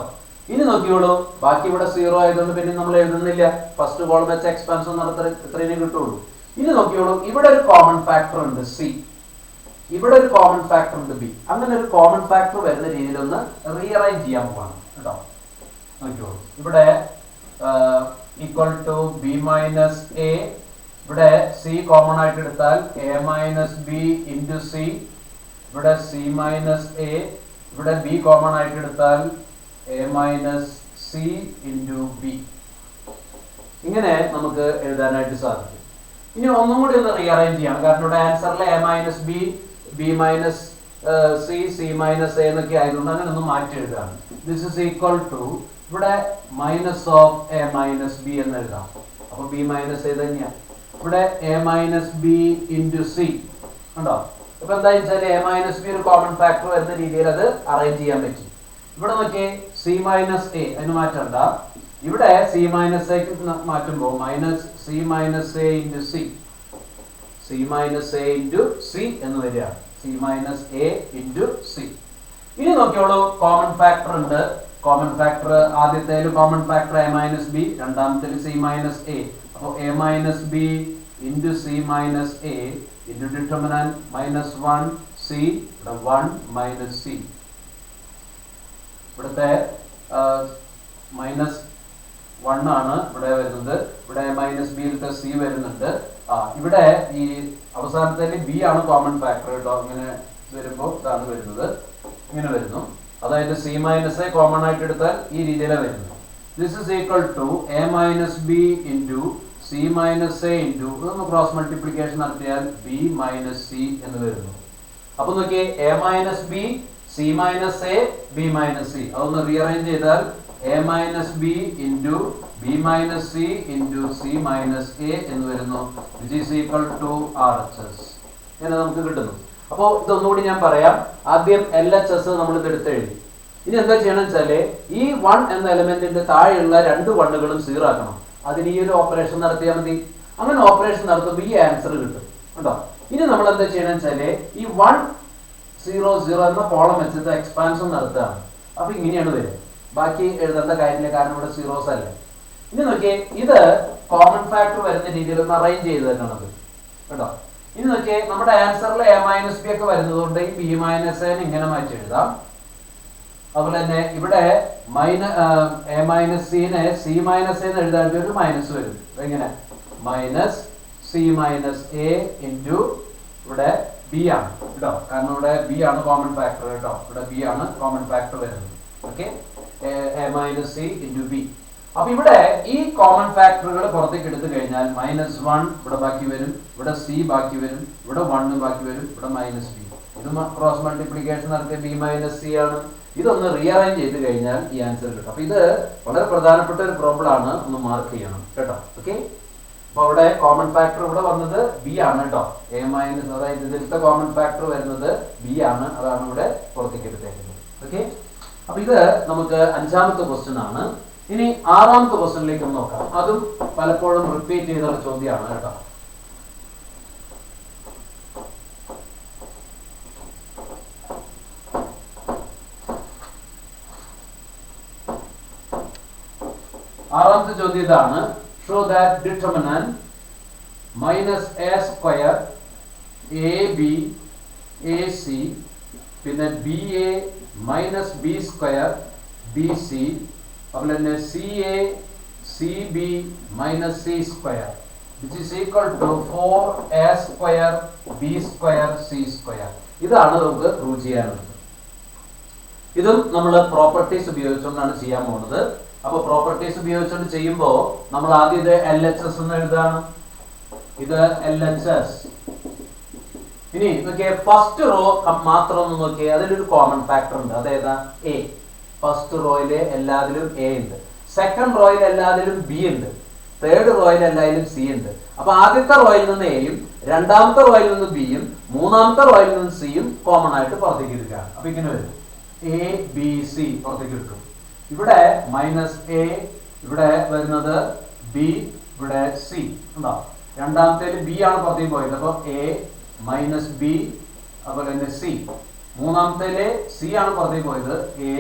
ഇനി നോക്കിയോളൂ, ബാക്കി ഇവിടെ 0 ആയതുകൊണ്ട് പിന്നെ നമ്മൾ എഴുതുന്നില്ല. ഫസ്റ്റ് കോളം വെച്ച് എക്സ്പാൻഷൻ നടത്തുന്ന ഇത്രയേ കിട്ടുള്ളൂ. ഇനി നോക്കിയോളൂ, ഇവിടെ ഒരു കോമൺ ഫാക്ടർ ഉണ്ട് C, ഇവിടെ ഒരു കോമൺ ഫാക്ടർ ഉണ്ട് B. അങ്ങനെ ഒരു കോമൺ ഫാക്ടർ വരുന്ന രീതിയിൽ ഒന്ന് റീഅറേഞ്ച് ചെയ്യാൻ പോവാണ് കേട്ടോ. നോക്കിയോളൂ, ഇവിടെ equal to B minus A, ഇവിടെ C കോമൺ ആയിട്ട് എടുത്താൽ A minus B into C, ഇവിടെ C മൈനസ് A, ഇവിടെ B കോമൺ ആയിട്ട് എടുത്താൽ A minus C into B. ഇങ്ങനെ നമുക്ക് എഴുതാനായിട്ട് സാധിക്കും. ഇനി ഒന്നും കൂടി ഒന്ന് റീഅറേഞ്ച് ചെയ്യണം, കാരണം ഇവിടെ ആൻസറിൽ A minus B, B minus C, C minus A എന്നൊക്കെ ആയതുകൊണ്ട് അങ്ങനെ ഒന്ന് മാറ്റി എഴുതാണ്. ദിസ് ഇസ് ഈക്വൽ ടു ഇവിടെ minus of A minus B എന്ന് എഴുതാം. അപ്പൊ B മൈനസ് A തന്നെയാണ്. ഇവിടെ A minus B into C ഉണ്ടോ. അപ്പൊ എന്താ വെച്ചാൽ A മൈനസ് B ഒരു കോമൺ ഫാക്ടർ വരുന്ന രീതിയിൽ അത് അറേഞ്ച് ചെയ്യാൻ പറ്റും. ഇവിടെ നോക്കിയേ C മൈനസ് A, അതിന് മാറ്റണ്ട. ഇവിടെ C മൈനസ് എക്ക് മാറ്റുമ്പോൾ minus C minus A into C, C minus A into C എന്ന് വരികയാണ്. C minus A into C. ഇനി നോക്കിയോളൂ, കോമൺ ഫാക്ടർ ഉണ്ട്. കോമൺ ഫാക്ടർ ആദ്യത്തേല് common factor A minus B, രണ്ടാമത്തേല് C മൈനസ് A. അപ്പോൾ A minus B into C minus A into determinant minus 1 C, ഇവിടെ 1 minus C. ഇവിടുത്തെ മൈനസ് 1 ആണ് ഇവിടെ വരുന്നത്. ഇവിടെ മൈനസ് ബിയിലത്തെ C വരുന്നുണ്ട്. ഇവിടെ ഈ അവസാനത്തേല് B ആണ് കോമൺ ഫാക്ടർ കേട്ടോ. ഇങ്ങനെ വരുമ്പോൾ ഇതാണ് വരുന്നത്, ഇങ്ങനെ വരുന്നു. അതായത് C മൈനസ് A കോമൺ ആയിട്ട് എടുത്താൽ ഈ രീതിയിലാണ് വരുന്നത്. This is equal to A minus B into C minus A into ഇതൊന്ന് ക്രോസ് മൾട്ടിപ്ലിക്കേഷൻ നടത്തിയാൽ B മൈനസ് C എന്ന് വരുന്നു. അപ്പൊ നോക്കിയേ, A minus B, C minus A, B minus C. അതൊന്ന് റീഅറേഞ്ച് ചെയ്താൽ A minus B into B minus C into C minus A എന്ന് വരുന്നു. Which is equal to RHS. ഇങ്ങനെ നമുക്ക് കിട്ടുന്നു. അപ്പോൾ ഇതൊന്നുകൂടി ഞാൻ പറയാം. ആദ്യം LHS നമ്മൾ ഇതെടുത്ത് എഴുതി. ഇനി എന്താ ചെയ്യണം വെച്ചാല് ഈ 1 എന്ന എലമെന്റിന്റെ താഴെയുള്ള 2 1കളും 0 ആക്കണം. അതിന് ഈ ഒരു ഓപ്പറേഷൻ നടത്തിയാൽ മതി. അങ്ങനെ ഓപ്പറേഷൻ നടത്തുമ്പോൾ ഈ ആൻസർ കിട്ടും കേട്ടോ. ഇനി നമ്മൾ എന്താ ചെയ്യണം വെച്ചാല് ഈ 1 0 0 എന്ന കോളം വെച്ചിട്ട് എക്സ്പാൻഷൻ നടത്തുകയാണ്. അപ്പൊ ഇങ്ങനെയാണ് വരിക. ബാക്കി എഴുതേണ്ട കാര്യമില്ല, കാരണം ഇവിടെ സീറോസ് അല്ല. ഇനി നോക്കിയേ, ഇത് കോമൺ ഫാക്ടർ വരുന്ന രീതിയിൽ ഒന്ന് അറേഞ്ച് ചെയ്ത് തന്നെയാണത് കേട്ടോ. ഇനി നോക്കിയേ, നമ്മുടെ ആൻസറിൽ A മൈനസ് B ഒക്കെ വരുന്നതുകൊണ്ട് ഈ B മൈനസ് A ഇങ്ങനെ മാറ്റി എഴുതാം. അതുപോലെ തന്നെ ഇവിടെ A മൈനസ് സിനെ C മൈനസ് എന്ന് എഴുതാൻ ഒരു മൈനസ് വരും. എങ്ങനെ minus C minus A into ഇവിടെ B ആണ് കേട്ടോ, കാരണം ഇവിടെ B ആണ് കോമൺ ഫാക്ടർ കേട്ടോ. ഇവിടെ B ആണ് കോമൺ ഫാക്ടർ വരുന്നത്. Okay, A minus C into B. അപ്പൊ ഇവിടെ ഈ കോമൺ ഫാക്ടറുകൾ പുറത്തേക്ക് എടുത്തു കഴിഞ്ഞാൽ മൈനസ് 1 ഇവിടെ ബാക്കി വരും, ഇവിടെ C ബാക്കി വരും, ഇവിടെ 1 ബാക്കി വരും, ഇവിടെ മൈനസ് B. ഇത് ക്രോസ് മൾട്ടിപ്ലിക്കേഷൻ നടത്തിയ B മൈനസ് C ആണ്. ഇതൊന്ന് റീഅറേഞ്ച് ചെയ്ത് കഴിഞ്ഞാൽ ഈ ആൻസർ കിട്ടും. അപ്പൊ ഇത് വളരെ പ്രധാനപ്പെട്ട ഒരു പ്രോബ്ലം ആണ്, ഒന്ന് മാർക്ക് ചെയ്യണം കേട്ടോ. ഓക്കെ, അപ്പൊ അവിടെ കോമൺ ഫാക്ടർ ഇവിടെ വന്നത് B ആണ് കേട്ടോ. A മൈനസ്, അതായത് ഇതിലത്തെ കോമൺ ഫാക്ടർ വരുന്നത് B ആണ്. അതാണ് ഇവിടെ പുറത്തേക്ക് എടുത്തേക്കുന്നത്. ഓക്കെ, അപ്പൊ ഇത് നമുക്ക് 5ാമത്തെ ക്വസ്റ്റ്യൻ ആണ്. ഇനി 6ാമത്തെ ക്വസ്റ്റ്യനിലേക്ക് ഒന്ന് നോക്കാം. അതും പലപ്പോഴും റിപ്പീറ്റ് ചെയ്തുള്ള ചോദ്യമാണ് കേട്ടോ. ആറാമത്തെ ചോദ്യം ഇതാണ്. Show that determinant minus A square AB AC പിന്നെ BA minus B square BC അതുപോലെ തന്നെ CA CB minus C square which is equal to 4A square B square C square. ഇതാണ് നമുക്ക് പ്രൂവ് ചെയ്യാനുള്ളത്. ഇതും നമ്മൾ പ്രോപ്പർട്ടീസ് ഉപയോഗിച്ചുകൊണ്ടാണ് ചെയ്യാൻ പോകുന്നത്. അപ്പൊ പ്രോപ്പർട്ടീസ് ഉപയോഗിച്ചുകൊണ്ട് ചെയ്യുമ്പോൾ നമ്മൾ ആദ്യം ഇത് LHS എന്ന് എഴുതാണ്. ഇത് LHS. ഇനി നോക്കിയേ, ഫസ്റ്റ് റോ മാത്രം ഒന്ന് നോക്കിയേ, അതിലൊരു കോമൺ ഫാക്ടർ ഉണ്ട്. അതേതാ? A. ഫസ്റ്റ് റോയില് എല്ലാത്തിലും A ഉണ്ട്, സെക്കൻഡ് റോയിൽ എല്ലാത്തിലും B ഉണ്ട്, തേർഡ് റോയിൽ എല്ലാത്തിലും C ഉണ്ട്. അപ്പൊ ആദ്യത്തെ റോയിൽ നിന്ന് A യും രണ്ടാമത്തെ റോയിൽ നിന്ന് B യും മൂന്നാമത്തെ റോയിൽ നിന്ന് C യും കോമൺ ആയിട്ട് പുറത്തേക്ക് എടുക്കുകയാണ്. അപ്പൊ ഇങ്ങനെ വരും A B C പുറത്തേക്ക് എടുക്കും. ഇവിടെ മൈനസ് A, ഇവിടെ വരുന്നത് B, ഇവിടെ C ഉണ്ടോ. രണ്ടാമത്തേൽ ബി ആണ് പുറത്തേക്ക് പോയത്, അപ്പോൾ എ മൈനസ് ബി, അതുപോലെ തന്നെ സി. മൂന്നാമത്തേല് സി ആണ് പുറത്തേക്ക് പോയത്, എ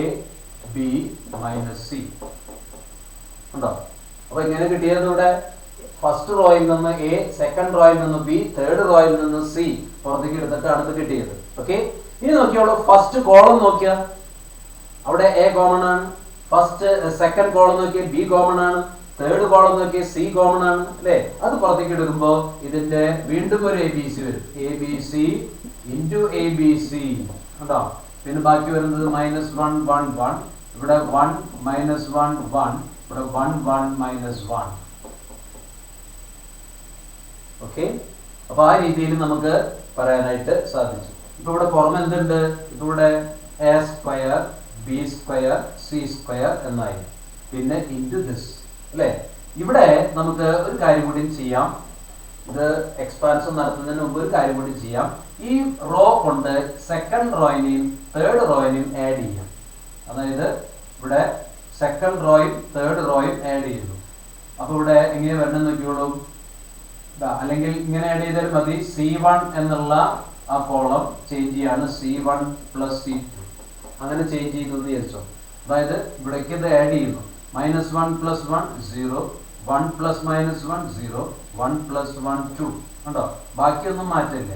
ബി മൈനസ് സി ഉണ്ടോ. അപ്പൊ ഇങ്ങനെ കിട്ടിയത് ഇവിടെ ഫസ്റ്റ് റോയിൽ നിന്ന് എ, സെക്കൻഡ് റോയിൽ നിന്ന് ബി, തേർഡ് റോയിൽ നിന്ന് സി പുറത്തേക്ക് എടുത്തിട്ടാണ് ഇത് കിട്ടിയത്. ഓക്കെ, ഇനി നോക്കിയോളൂ ഫസ്റ്റ് കോളം നോക്കിയ അവിടെ എ കോമൺ ആണ്, ഫസ്റ്റ് സെക്കൻഡ് കോളം നോക്കിയ ബി കോമൺ ആണ്, തേർഡ് കോളം നോക്കിയ സി കോമൺ ആണ് അല്ലെ. അത് പുറത്തേക്ക് എടുക്കുമ്പോ ഇതിന്റെ വീണ്ടും ഒരു എ ബി സി വരും, A B C into A B C ഉണ്ടോ. പിന്നെ ബാക്കി വരുന്നത് -1 1 1, ഇവിടെ 1 -1 1, ഇവിടെ 1 1 -1. ഓക്കെ, അപ്പൊ ആ രീതിയിൽ നമുക്ക് പറയാനായിട്ട് സാധിച്ചു. ഇപ്പൊ ഇവിടെ പുറമെ എന്തുണ്ട്, ഇവിടെ A square B square C square എന്നായി, പിന്നെ ഇൻറ്റു ദിസ് അല്ലെ. ഇവിടെ നമുക്ക് ഒരു കാര്യം കൂടി ചെയ്യാം, ഇത് എക്സ്പാൻഷൻ നടത്തുന്നതിന് മുമ്പ് ഒരു കാര്യം കൂടി ചെയ്യാം. ഈ റോ കൊണ്ട് സെക്കൻഡ് റോയിനെയും തേർഡ് റോയിനെയും ആഡ് ചെയ്യാം. അതായത് ഇവിടെ സെക്കൻഡ് റോയും തേർഡ് റോയും ആഡ് ചെയ്യുന്നു. അപ്പൊ ഇവിടെ എങ്ങനെ വരണം നോക്കിയോളൂ, അല്ലെങ്കിൽ ഇങ്ങനെ ആഡ് ചെയ്താൽ മതി. C1 എന്നുള്ള ആ കോളം ചേഞ്ച് ചെയ്യാണ്, C1 + C2 അങ്ങനെ ചേഞ്ച് ചെയ്തു എന്ന് വിചാരിച്ചോ. അതായത് ഇവിടേക്ക് ഇത് ആഡ് ചെയ്യുന്നു, -1 + 1 0, 1 + -1 0, 1 + 1 2 ഉണ്ടോ. ബാക്കിയൊന്നും മാറ്റില്ല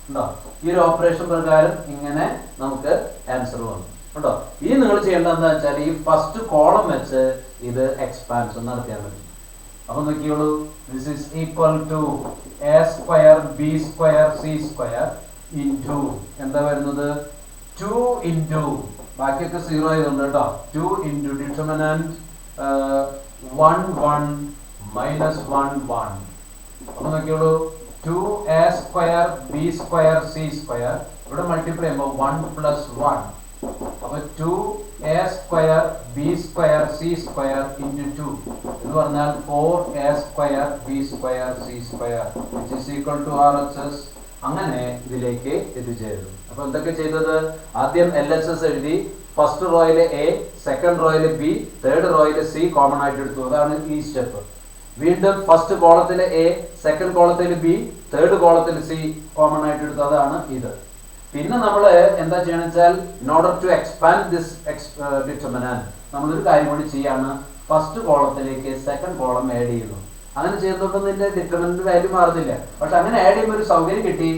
ഉണ്ടോ. ഈ ഒരു ഓപ്പറേഷൻ പ്രകാരം ഇങ്ങനെ നമുക്ക് ആൻസർ വന്നു ഉണ്ടോ. ഇനി നിങ്ങൾ ചെയ്യേണ്ടത് എന്താ വെച്ചാൽ ഈ ഫസ്റ്റ് കോളം വെച്ച് ഇത് എക്സ്പാൻഷൻ നടത്തിയാൽ മതി. അപ്പൊ നോക്കിയോളൂ, this is equal to A square B square C square into എന്താ വരുന്നത് 2 ഇൻറ്റു ബാക്കിയൊക്കെ 0 ആയതുകൊണ്ട് കേട്ടോ, 2 ഇൻറ്റു ഡിറ്റർമിനന്റ് 1 1 -1 1. അപ്പൊ നോക്കിയോളൂ, 2a square B square C square ഇവിടെ മൾട്ടിപ്ലൈ ചെയ്യുമ്പോൾ 1 + 1, അപ്പൊ 2a square B square C square into 2 എന്ന് പറഞ്ഞാൽ 4a square B square C square which is equal to RHS. അങ്ങനെ ഇതിലേക്ക് എത്തിച്ചേരുന്നു. അപ്പൊ എന്തൊക്കെ ചെയ്തത്, ആദ്യം LHS എഴുതി, ഫസ്റ്റ് റോയില് എ, സെക്കൻഡ് റോയില് ബി, തേർഡ് റോയില് സി കോമൺ ആയിട്ട് എടുത്തു. അതാണ് ഈ സ്റ്റെപ്പ്. വീണ്ടും ഫസ്റ്റ് കോളത്തില് എ, സെക്കൻഡ് കോളത്തില് ബി, തേർഡ് കോളത്തിൽ സി കോമൺ ആയിട്ട് എടുത്തു. അതാണ് ഇത്. പിന്നെ നമ്മൾ എന്താ ചെയ്യണമെന്ന് വെച്ചാൽ in order to expand this determinant നമ്മളൊരു കാര്യം കൂടി ചെയ്യാണ്, ഫസ്റ്റ് കോളത്തിലേക്ക് സെക്കൻഡ് കോളം ആഡ് ചെയ്യുന്നു. അങ്ങനെ ചെയ്തുകൊണ്ടൊന്നും ഇതിന്റെ ഡിറ്റർമിനന്റ് വാല്യൂ മാറുന്നില്ല. പക്ഷെ അങ്ങനെ ആഡ് ചെയ്യുമ്പോൾ ഒരു സൗകര്യം കിട്ടി,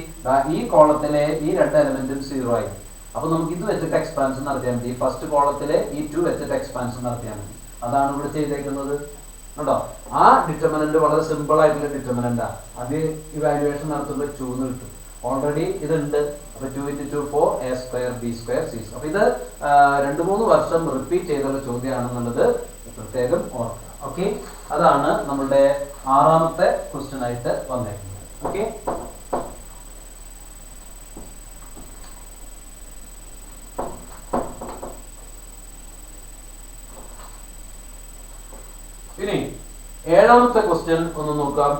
ഈ കോളത്തിലെ ഈ രണ്ട് എലമെന്റും 0 ആയി. അപ്പൊ നമുക്ക് ഇത് വെച്ചിട്ട് എക്സ്പാൻഷൻ നടത്തിയാൽ മതി, ഫസ്റ്റ് കോളത്തിലെ ഈ 2 വെച്ചിട്ട് എക്സ്പാൻഷൻ നടത്തിയാൽ മതി. അതാണ് ഇവിടെ ചെയ്തേക്കുന്നത് കേട്ടോ. ആ ഡിറ്റർമിനന്റ് വളരെ സിമ്പിൾ ആയിട്ടുള്ള ഡിറ്റർമിനന്റാ. അത് ഇവാലുവേഷൻ നടത്തുമ്പോൾ 2 എന്ന് കിട്ടും. ഓൾറെഡി ഇതുണ്ട്. അപ്പൊ 2 × 2 4 a square B square C. അപ്പൊ ഇത് 2-3 വർഷം റിപ്പീറ്റ് ചെയ്തുള്ള ചോദ്യമാണെന്നുള്ളത് പ്രത്യേകം ഓർക്കുക. ഓക്കെ, അതാണ് നമ്മളുടെ 6ാമത്തെ ക്വസ്റ്റ്യൻ ആയിട്ട് വന്നേക്കുന്നത്. ഓക്കെ, ഇനി 7ാമത്തെ ക്വസ്റ്റ്യൻ ഒന്ന് നോക്കാം.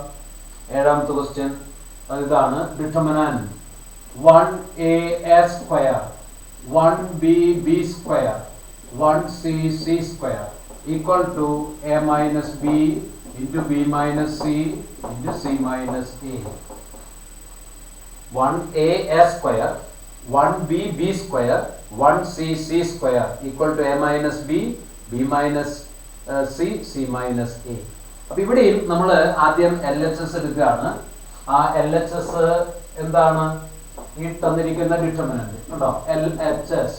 7ാമത്തെ ക്വസ്റ്റ്യൻ ഇതാണ്, determinant 1a square 1b b square 1c c square equal to a minus b into b minus c into c minus a. 1a square 1b b square 1c c square equal to a minus b b minus c c minus a. അപ്പോൾ ഇവിടെയും നമ്മൾ ആദ്യം LHS എടുക്കുകയാണ്. ആ LHS എന്താണ്, ഈ തന്നിരിക്കുന്ന determinant ഉണ്ടോ, LHS.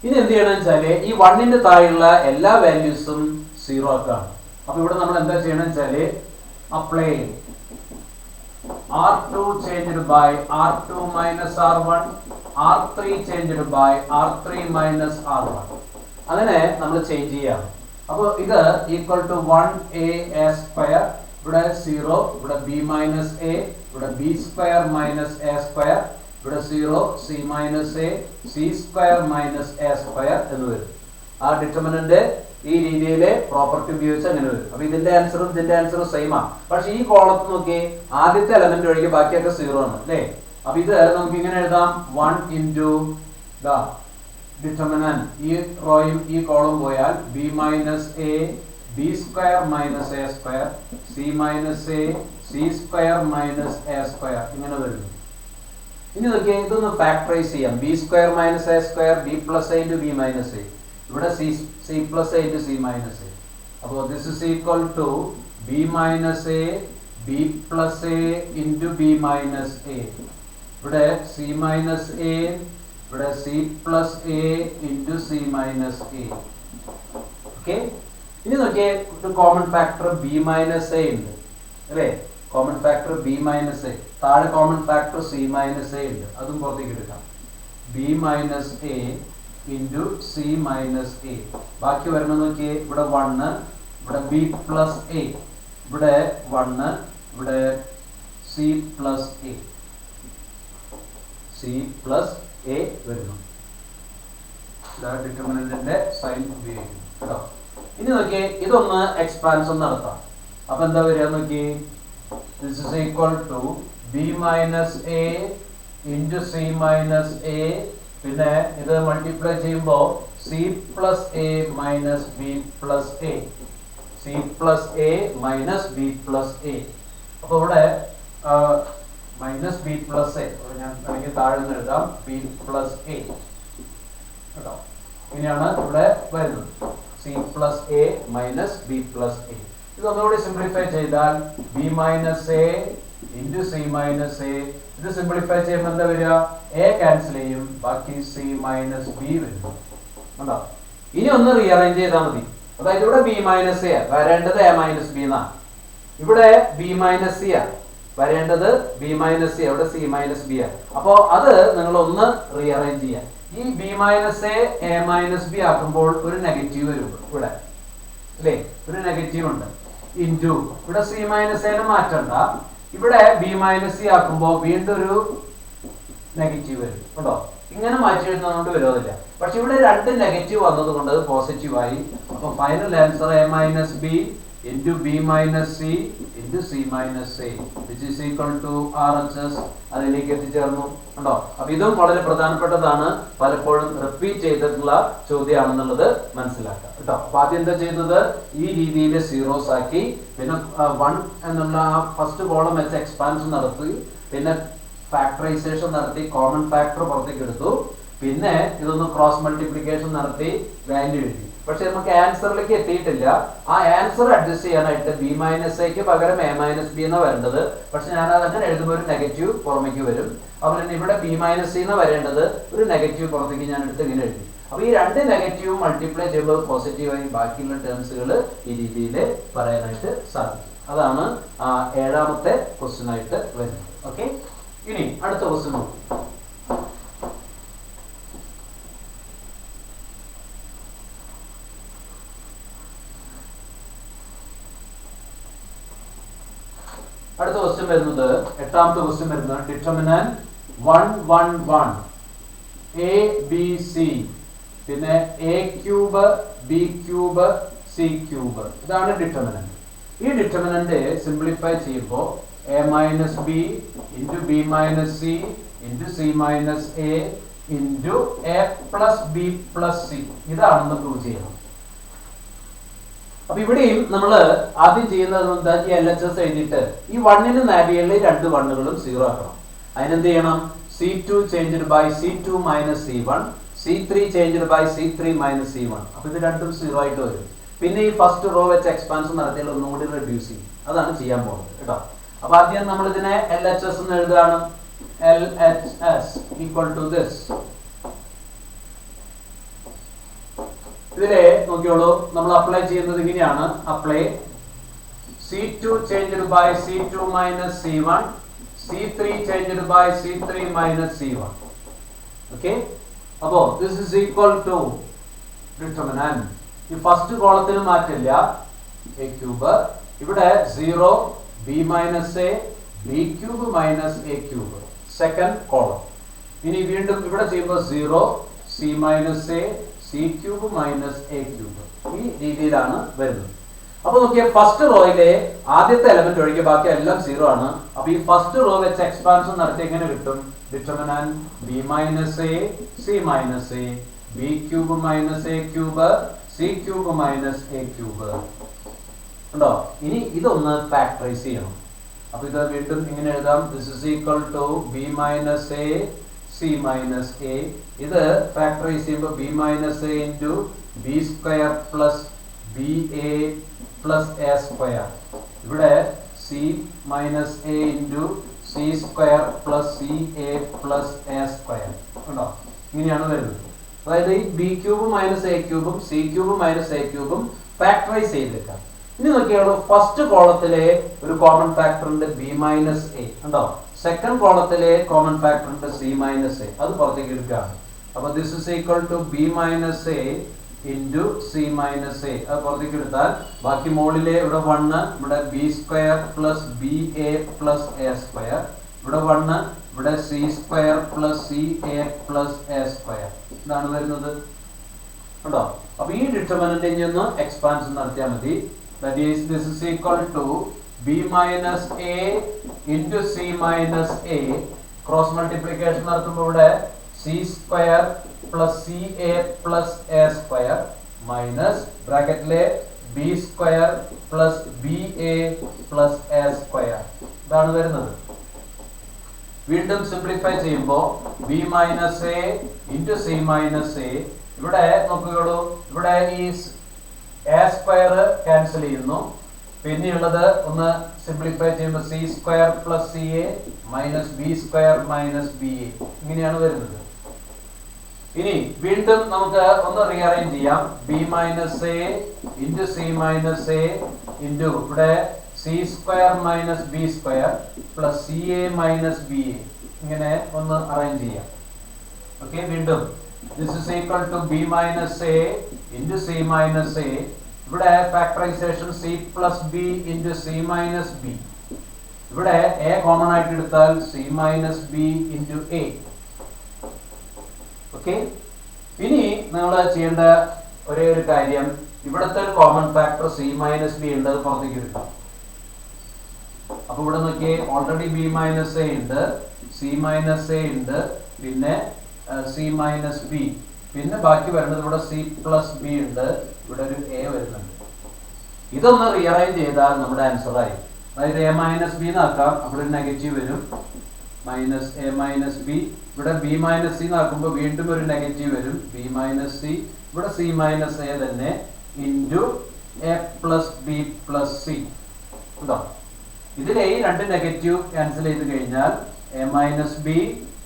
ഇനി എന്ത് ചെയ്യണമെന്ന് വെച്ചാല് ഈ 1ന്റെ താഴെയുള്ള എല്ലാ വാല്യൂസും 0 ആക്കാണ്. അപ്പൊ ഇവിടെ നമ്മൾ എന്താ ചെയ്യണമെന്ന് വെച്ചാല് apply R2 changed by R2 minus R1, R3 changed by R3 minus R1. അങ്ങനെ നമ്മൾ ചേഞ്ച് ചെയ്യാം. അപ്പോൾ ഇത് ഈക്വൽ ടു 1a സ്ക്വയർ, ഇവിടെ 0, ഇവിടെ b മൈനസ് a, ഇവിടെ b square minus a square, ഇവിടെ 0 c minus a, c square minus a square എന്ന് വരും. ആ ഡിറ്റർമിനന്റ് ഈ രീതിയിലെ പ്രോപ്പർട്ടി ഉപയോഗിച്ച് അങ്ങനെ വരും. അപ്പൊ ഇതിന്റെ ആൻസറും സെയിം ആണ്. പക്ഷെ ഈ കോളത്ത് നോക്കി ആദ്യത്തെ എലമെന്റ് ഒഴികെ ബാക്കിയൊക്കെ 0 ആണ് അല്ലേ. അപ്പൊ ഇത് നമുക്ക് ഇങ്ങനെ എഴുതാം, 1 ഇൻറ്റു ഡിറ്റർമിനന്റ് ഈ റോയും ഈ കോളം പോയാൽ b minus a B square minus A square, C minus A C square minus A square ഇങ്ങനെ വരുന്നു. ഇനി നോക്കിയേ, ഇതൊന്ന് ഫാക്ടറൈസ് ചെയ്യാം. B square minus A square, B plus A into B minus A, ഇവിടെ C plus A into C minus A. അപ്പോൾ this is equal to B minus A B plus A into B minus A. ഇവിടെ C minus A, ഇവിടെ C plus A into C minus A. Okay, ഇനി നോക്കിയേ, ഒരു common factor B minus A ഉണ്ട് അല്ലേ? Common factor B minus A, താഴെ common factor C minus A ഉണ്ട്, അതും പുറത്തേക്ക് എടുക്കാം. B minus A into C minus A. ബാക്കി വരുന്നത് നോക്കിയേ, ഇവിടെ 1, ഇവിടെ ബി പ്ലസ് എ, ഇവിടെ 1, ഇവിടെ C plus A, C plus A വരുന്നു. ഡിറ്റർമിനന്റിന്റെ സൈൻ ഉപയോഗിക്കുന്നു കേട്ടോ. ഇനി നോക്കിയേ, ഇതൊന്ന് എക്സ്പാൻഷൻ നടത്താം. അപ്പൊ എന്താ വരിക നോക്കിയേ, this is equal to b minus a into c minus a, പിന്നെ ഇത് മൾട്ടിപ്ലൈ ചെയ്യുമ്പോൾ c plus a minus b plus a, c plus a minus b plus a. അപ്പോൾ ഇവിടെ മൈനസ് ബി പ്ലസ് എ, ഞാൻ എനിക്ക് താഴെ നിന്ന് എഴുതാം, ബി പ്ലസ് എ കേട്ടോ. ഇങ്ങനെയാണ് ഇവിടെ വരുന്നത്, C plus A minus B plus A. ഇതൊന്നുകൂടി സിംപ്ലിഫൈ ചെയ്താൽ B minus A into C minus A. ഇത് സിംപ്ലിഫൈ ചെയ്യുമ്പോൾ എന്താ വരിക, എ ക്യാൻസൽ ചെയ്യും, ബാക്കി സി മൈനസ് ബി വരും കേട്ടോ. ഇനി ഒന്ന് റീഅറേഞ്ച് ചെയ്താൽ മതി. അതായത് ഇവിടെ ബി മൈനസ് എ വരേണ്ടത് എ മൈനസ് ബി എന്നാണ്, ഇവിടെ ബി മൈനസ് സി ആ വരേണ്ടത് ബി മൈനസ് സി, അവിടെ സി മൈനസ് ബി ആ. അപ്പോൾ അത് നിങ്ങൾ ഒന്ന് റീഅറേഞ്ച് ചെയ്യാം. ഈ B minus A minus B ആക്കുമ്പോൾ ഒരു നെഗറ്റീവ് വരും ഇവിടെ അല്ലേ, ഒരു നെഗറ്റീവ് ഉണ്ട്. ഇൻറ്റു ഇവിടെ സി മൈനസ് എനെ മാറ്റണ്ട, ഇവിടെ ബി മൈനസ് സി ആക്കുമ്പോൾ വീണ്ടും ഒരു നെഗറ്റീവ് വരും കേട്ടോ. ഇങ്ങനെ മാറ്റി എഴുതുന്നതുകൊണ്ട് വിരോധമില്ല. പക്ഷെ ഇവിടെ രണ്ട് നെഗറ്റീവ് വന്നത് കൊണ്ട് അത് പോസിറ്റീവായി. അപ്പൊ final answer A minus B into B minus C into C minus A which is equal to R H S. അതിലേക്ക് എത്തിച്ചേർന്നു കണ്ടോ. അപ്പൊ ഇതും വളരെ പ്രധാനപ്പെട്ടതാണ്, പലപ്പോഴും റിപ്പീറ്റ് ചെയ്തിട്ടുള്ള ചോദ്യമാണെന്നുള്ളത് മനസ്സിലാക്കാം കേട്ടോ. അപ്പൊ ആദ്യം എന്താ ചെയ്തത്, ഈ രീതിയിൽ സീറോസ് ആക്കി, പിന്നെ 1 എന്നുള്ള ആ ഫസ്റ്റ് കോളം വെച്ച് എക്സ്പാൻഷൻ നടത്തി, പിന്നെ ഫാക്ടറൈസേഷൻ നടത്തി, കോമൺ ഫാക്ടർ പുറത്തേക്ക് എടുത്തു, പിന്നെ ഇതൊന്ന് ക്രോസ് മൾട്ടിപ്ലിക്കേഷൻ നടത്തി വാല്യൂ എഴുതി. പക്ഷെ നമുക്ക് ആൻസറിലേക്ക് എത്തിയിട്ടില്ല. ആ ആൻസർ അഡ്ജസ്റ്റ് ചെയ്യാനായിട്ട് ബി മൈനസ് എക്ക് പകരം എ മൈനസ് ബി എന്നാണ് വരേണ്ടത്. പക്ഷെ ഞാൻ അതങ്ങനെ എഴുതുമ്പോൾ ഒരു നെഗറ്റീവ് പുറമേക്ക് വരും. അതുപോലെ തന്നെ ഇവിടെ ബി മൈനസ് സി എന്ന് വരേണ്ടത്, ഒരു നെഗറ്റീവ് പുറത്തേക്ക് ഞാൻ എടുത്ത് ഇങ്ങനെ എഴുതി. അപ്പൊ ഈ രണ്ട് നെഗറ്റീവും മൾട്ടിപ്ലൈ ചെയ്യുമ്പോൾ പോസിറ്റീവായി ബാക്കിയുള്ള ടേംസുകൾ ഈ രീതിയിൽ പറയാനായിട്ട് സാധിക്കും. അതാണ് ഏഴാമത്തെ ക്വസ്റ്റ്യൻ ആയിട്ട് വരുന്നത്. ഓക്കെ, ഇനി അടുത്ത ക്വസ്റ്റ്യൻ നോക്കും. അടുത്ത ക്വസ്റ്റ്യൻ വരുന്നത്, എട്ടാമത്തെ ക്വസ്റ്റ്യൻ വരുന്നത് ഡിറ്റർമിനന്റ് 1 1 1 എ ബി സി, പിന്നെ A cube B cube C cube. ഇതാണ് ഡിറ്റർമിനന്റ്. ഈ ഡിറ്റർമിനന്റ് സിംപ്ലിഫൈ ചെയ്യുമ്പോൾ A minus B into B minus C into C minus A into A plus B plus C ഇതാണെന്ന് prove ചെയ്യണം. അപ്പൊ ഇവിടെയും നമ്മൾ ആദ്യം ചെയ്യുന്നത് എന്താ, ഈ LHS എഴുതിയിട്ട് ഈ 1ന് നാവികളിൽ രണ്ട് 1കളും 0 ആക്കണം. അതിനെന്ത് ചെയ്യണം, C2 changed by C2 minus C1, C3 changed by C3 minus C1. അപ്പൊ ഇത് രണ്ടും 0 ആയിട്ട് വരും. പിന്നെ ഈ ഫസ്റ്റ് റോ വെച്ച് എക്സ്പാൻഷൻ നടത്തിയാൽ ഒന്നുകൂടി റെഡ്യൂസ് ചെയ്യും. അതാണ് ചെയ്യാൻ പോകുന്നത് കേട്ടോ. അപ്പൊ ആദ്യം നമ്മൾ ഇതിനെ LHS എന്ന് എഴുതാണ്. LHS equal to this. ഇതിലെ നോക്കിയോളൂ, നമ്മൾ അപ്ലൈ ചെയ്യുന്നത് ഇങ്ങനെയാണ്. Apply C2 changed by C2 minus C1, C3 changed by C3 minus C1. Okay, അപ്പോ this is equal to determinant. ഈ ഫസ്റ്റ് കോളത്തിന് മാറ്റില്ല, എ ക്യൂബ്, ഇവിടെ 0 B minus A B cube minus A cube second column. ഇനി വീണ്ടും ഇവിടെ ചെയ്യുമ്പോൾ 0 C minus A C cube minus A cube. ഈ രീതിയിലാണ് വരുന്നത്. അപ്പൊ നോക്കിയ ഫസ്റ്റ് റോയിലെ ആദ്യത്തെ എലമെന്റ് ഒഴികെ ബാക്കി എല്ലാം 0 ആണ്. അപ്പൊ ഈ ഫസ്റ്റ് റോ വെച്ച് എക്സ്പാൻഷൻ നടത്തി എങ്ങനെ കിട്ടും, determinant B minus A C minus A B cube minus A cube C cube minus A cube. ഉണ്ടോ? ഇനി ഇതൊന്ന് ഫാക്ടറൈസ് ചെയ്യണം. അപ്പൊ ഇത് വീണ്ടും ഇങ്ങനെ എഴുതാം. This is equal to B minus A C minus A. ഇത് ഫാക്ടറൈസ് ചെയ്യുമ്പോൾ B minus A into B square plus B A plus A square. ഇവിടെ C minus A into C square plus C A plus A square. ഉണ്ടോ? ഇങ്ങനെയാണ് വരുന്നത്. അതായത് ഈ B cube minus A ക്യൂബും C cube minus A ക്യൂബും factorise ചെയ്തേക്കാം. ഇനി നോക്കിയാലോ, ഫസ്റ്റ് കോളത്തിലെ ഒരു കോമൺ ഫാക്ടർ ഉണ്ട് ബി മൈനസ് എ. ഉണ്ടോ? സെക്കൻഡ് കോളത്തിലെ കോമൺ ഫാക്ടർ ഉണ്ട് സി മൈനസ് എ. അത് പുറത്തേക്ക് എടുക്കുകയാണ്. അപ്പൊ this is equal to B minus A into C minus A. അത് പുറത്തേക്ക് എടുത്താൽ ബാക്കി മുകളിലെ ഇവിടെ 1, ഇവിടെ B square plus B A plus A square, ഇവിടെ 1, ഇവിടെ C square plus C A plus A square. ഇതാണ് വരുന്നത്. ഉണ്ടോ? അപ്പൊ ഈ ഡിറ്റർമിനന്റ് ഇനി ഒന്ന് എക്സ്പാൻഷൻ നടത്തിയാൽ മതി. That is, this is equal to b minus a into c minus a. Cross multiplication നടത്തുമ്പോൾ ഇവിടെ c square plus ca plus a square minus ബ്രാക്കറ്റിലെ b square plus ba plus a square. ഇതാണ് വരുന്നത്. വീണ്ടും simplify ചെയ്യുമ്പോൾ b minus a into c minus a. ഇവിടെ നോക്കുകയുള്ളൂ, ഇവിടെ ഈ A square cancel ചെയ്യുന്നു. പിന്നെയുള്ളത് ഒന്ന് സിംപ്ലിഫൈ ചെയ്യുമ്പോൾ C square plus C A minus B square minus B A. ഇങ്ങനെയാണ് വരുന്നത്. ഇനി വീണ്ടും നമുക്ക് ഒന്ന് റീഅറേഞ്ച് ചെയ്യാം. B minus A into C minus A into ഇവിടെ C square minus B square plus C A minus B A. ഇങ്ങനെ ഒന്ന് അറേഞ്ച് ചെയ്യാം. ഓക്കെ, വീണ്ടും this is equal to b minus a into c minus a. ഇവിടെ factorisation c plus b into c minus b. ഇവിടെ a common ആയിട്ട് എടുത്താൽ c minus b into a. Okay, ഇനി നിങ്ങൾ ചെയ്യേണ്ട ഒരേ ഒരു കാര്യം, ഇവിടുത്തെ ഒരു common factor c minus b ഉണ്ട്. അത് പുറത്തേക്ക് എടുക്കാം. അപ്പൊ ഇവിടെ നോക്കിയേ, ഓൾറെഡി b minus a ഉണ്ട്, c minus a ഉണ്ട്, പിന്നെ സി മൈനസ് ബി, പിന്നെ ബാക്കി വരുന്നത് ഇവിടെ സി പ്ലസ് ബി ഉണ്ട്, ഇവിടെ ഒരു എ വരുന്നുണ്ട്. ഇതൊന്ന് റീഅറേഞ്ച് ചെയ്താൽ നമ്മുടെ ആൻസർ ആയി. അതായത് എ മൈനസ് ബി എന്നാക്കാം, അവിടെ ഒരു നെഗറ്റീവ് വരും, മൈനസ് എ മൈനസ് ബി. ഇവിടെ ബി മൈനസ് സി എന്നാക്കുമ്പോൾ വീണ്ടും ഒരു നെഗറ്റീവ് വരും, ബി മൈനസ് സി. ഇവിടെ സി മൈനസ് എ തന്നെ into A plus B plus C. ഉണ്ടോ? ഇതിലെ ഈ രണ്ട് നെഗറ്റീവ് ക്യാൻസൽ ചെയ്ത് കഴിഞ്ഞാൽ A minus B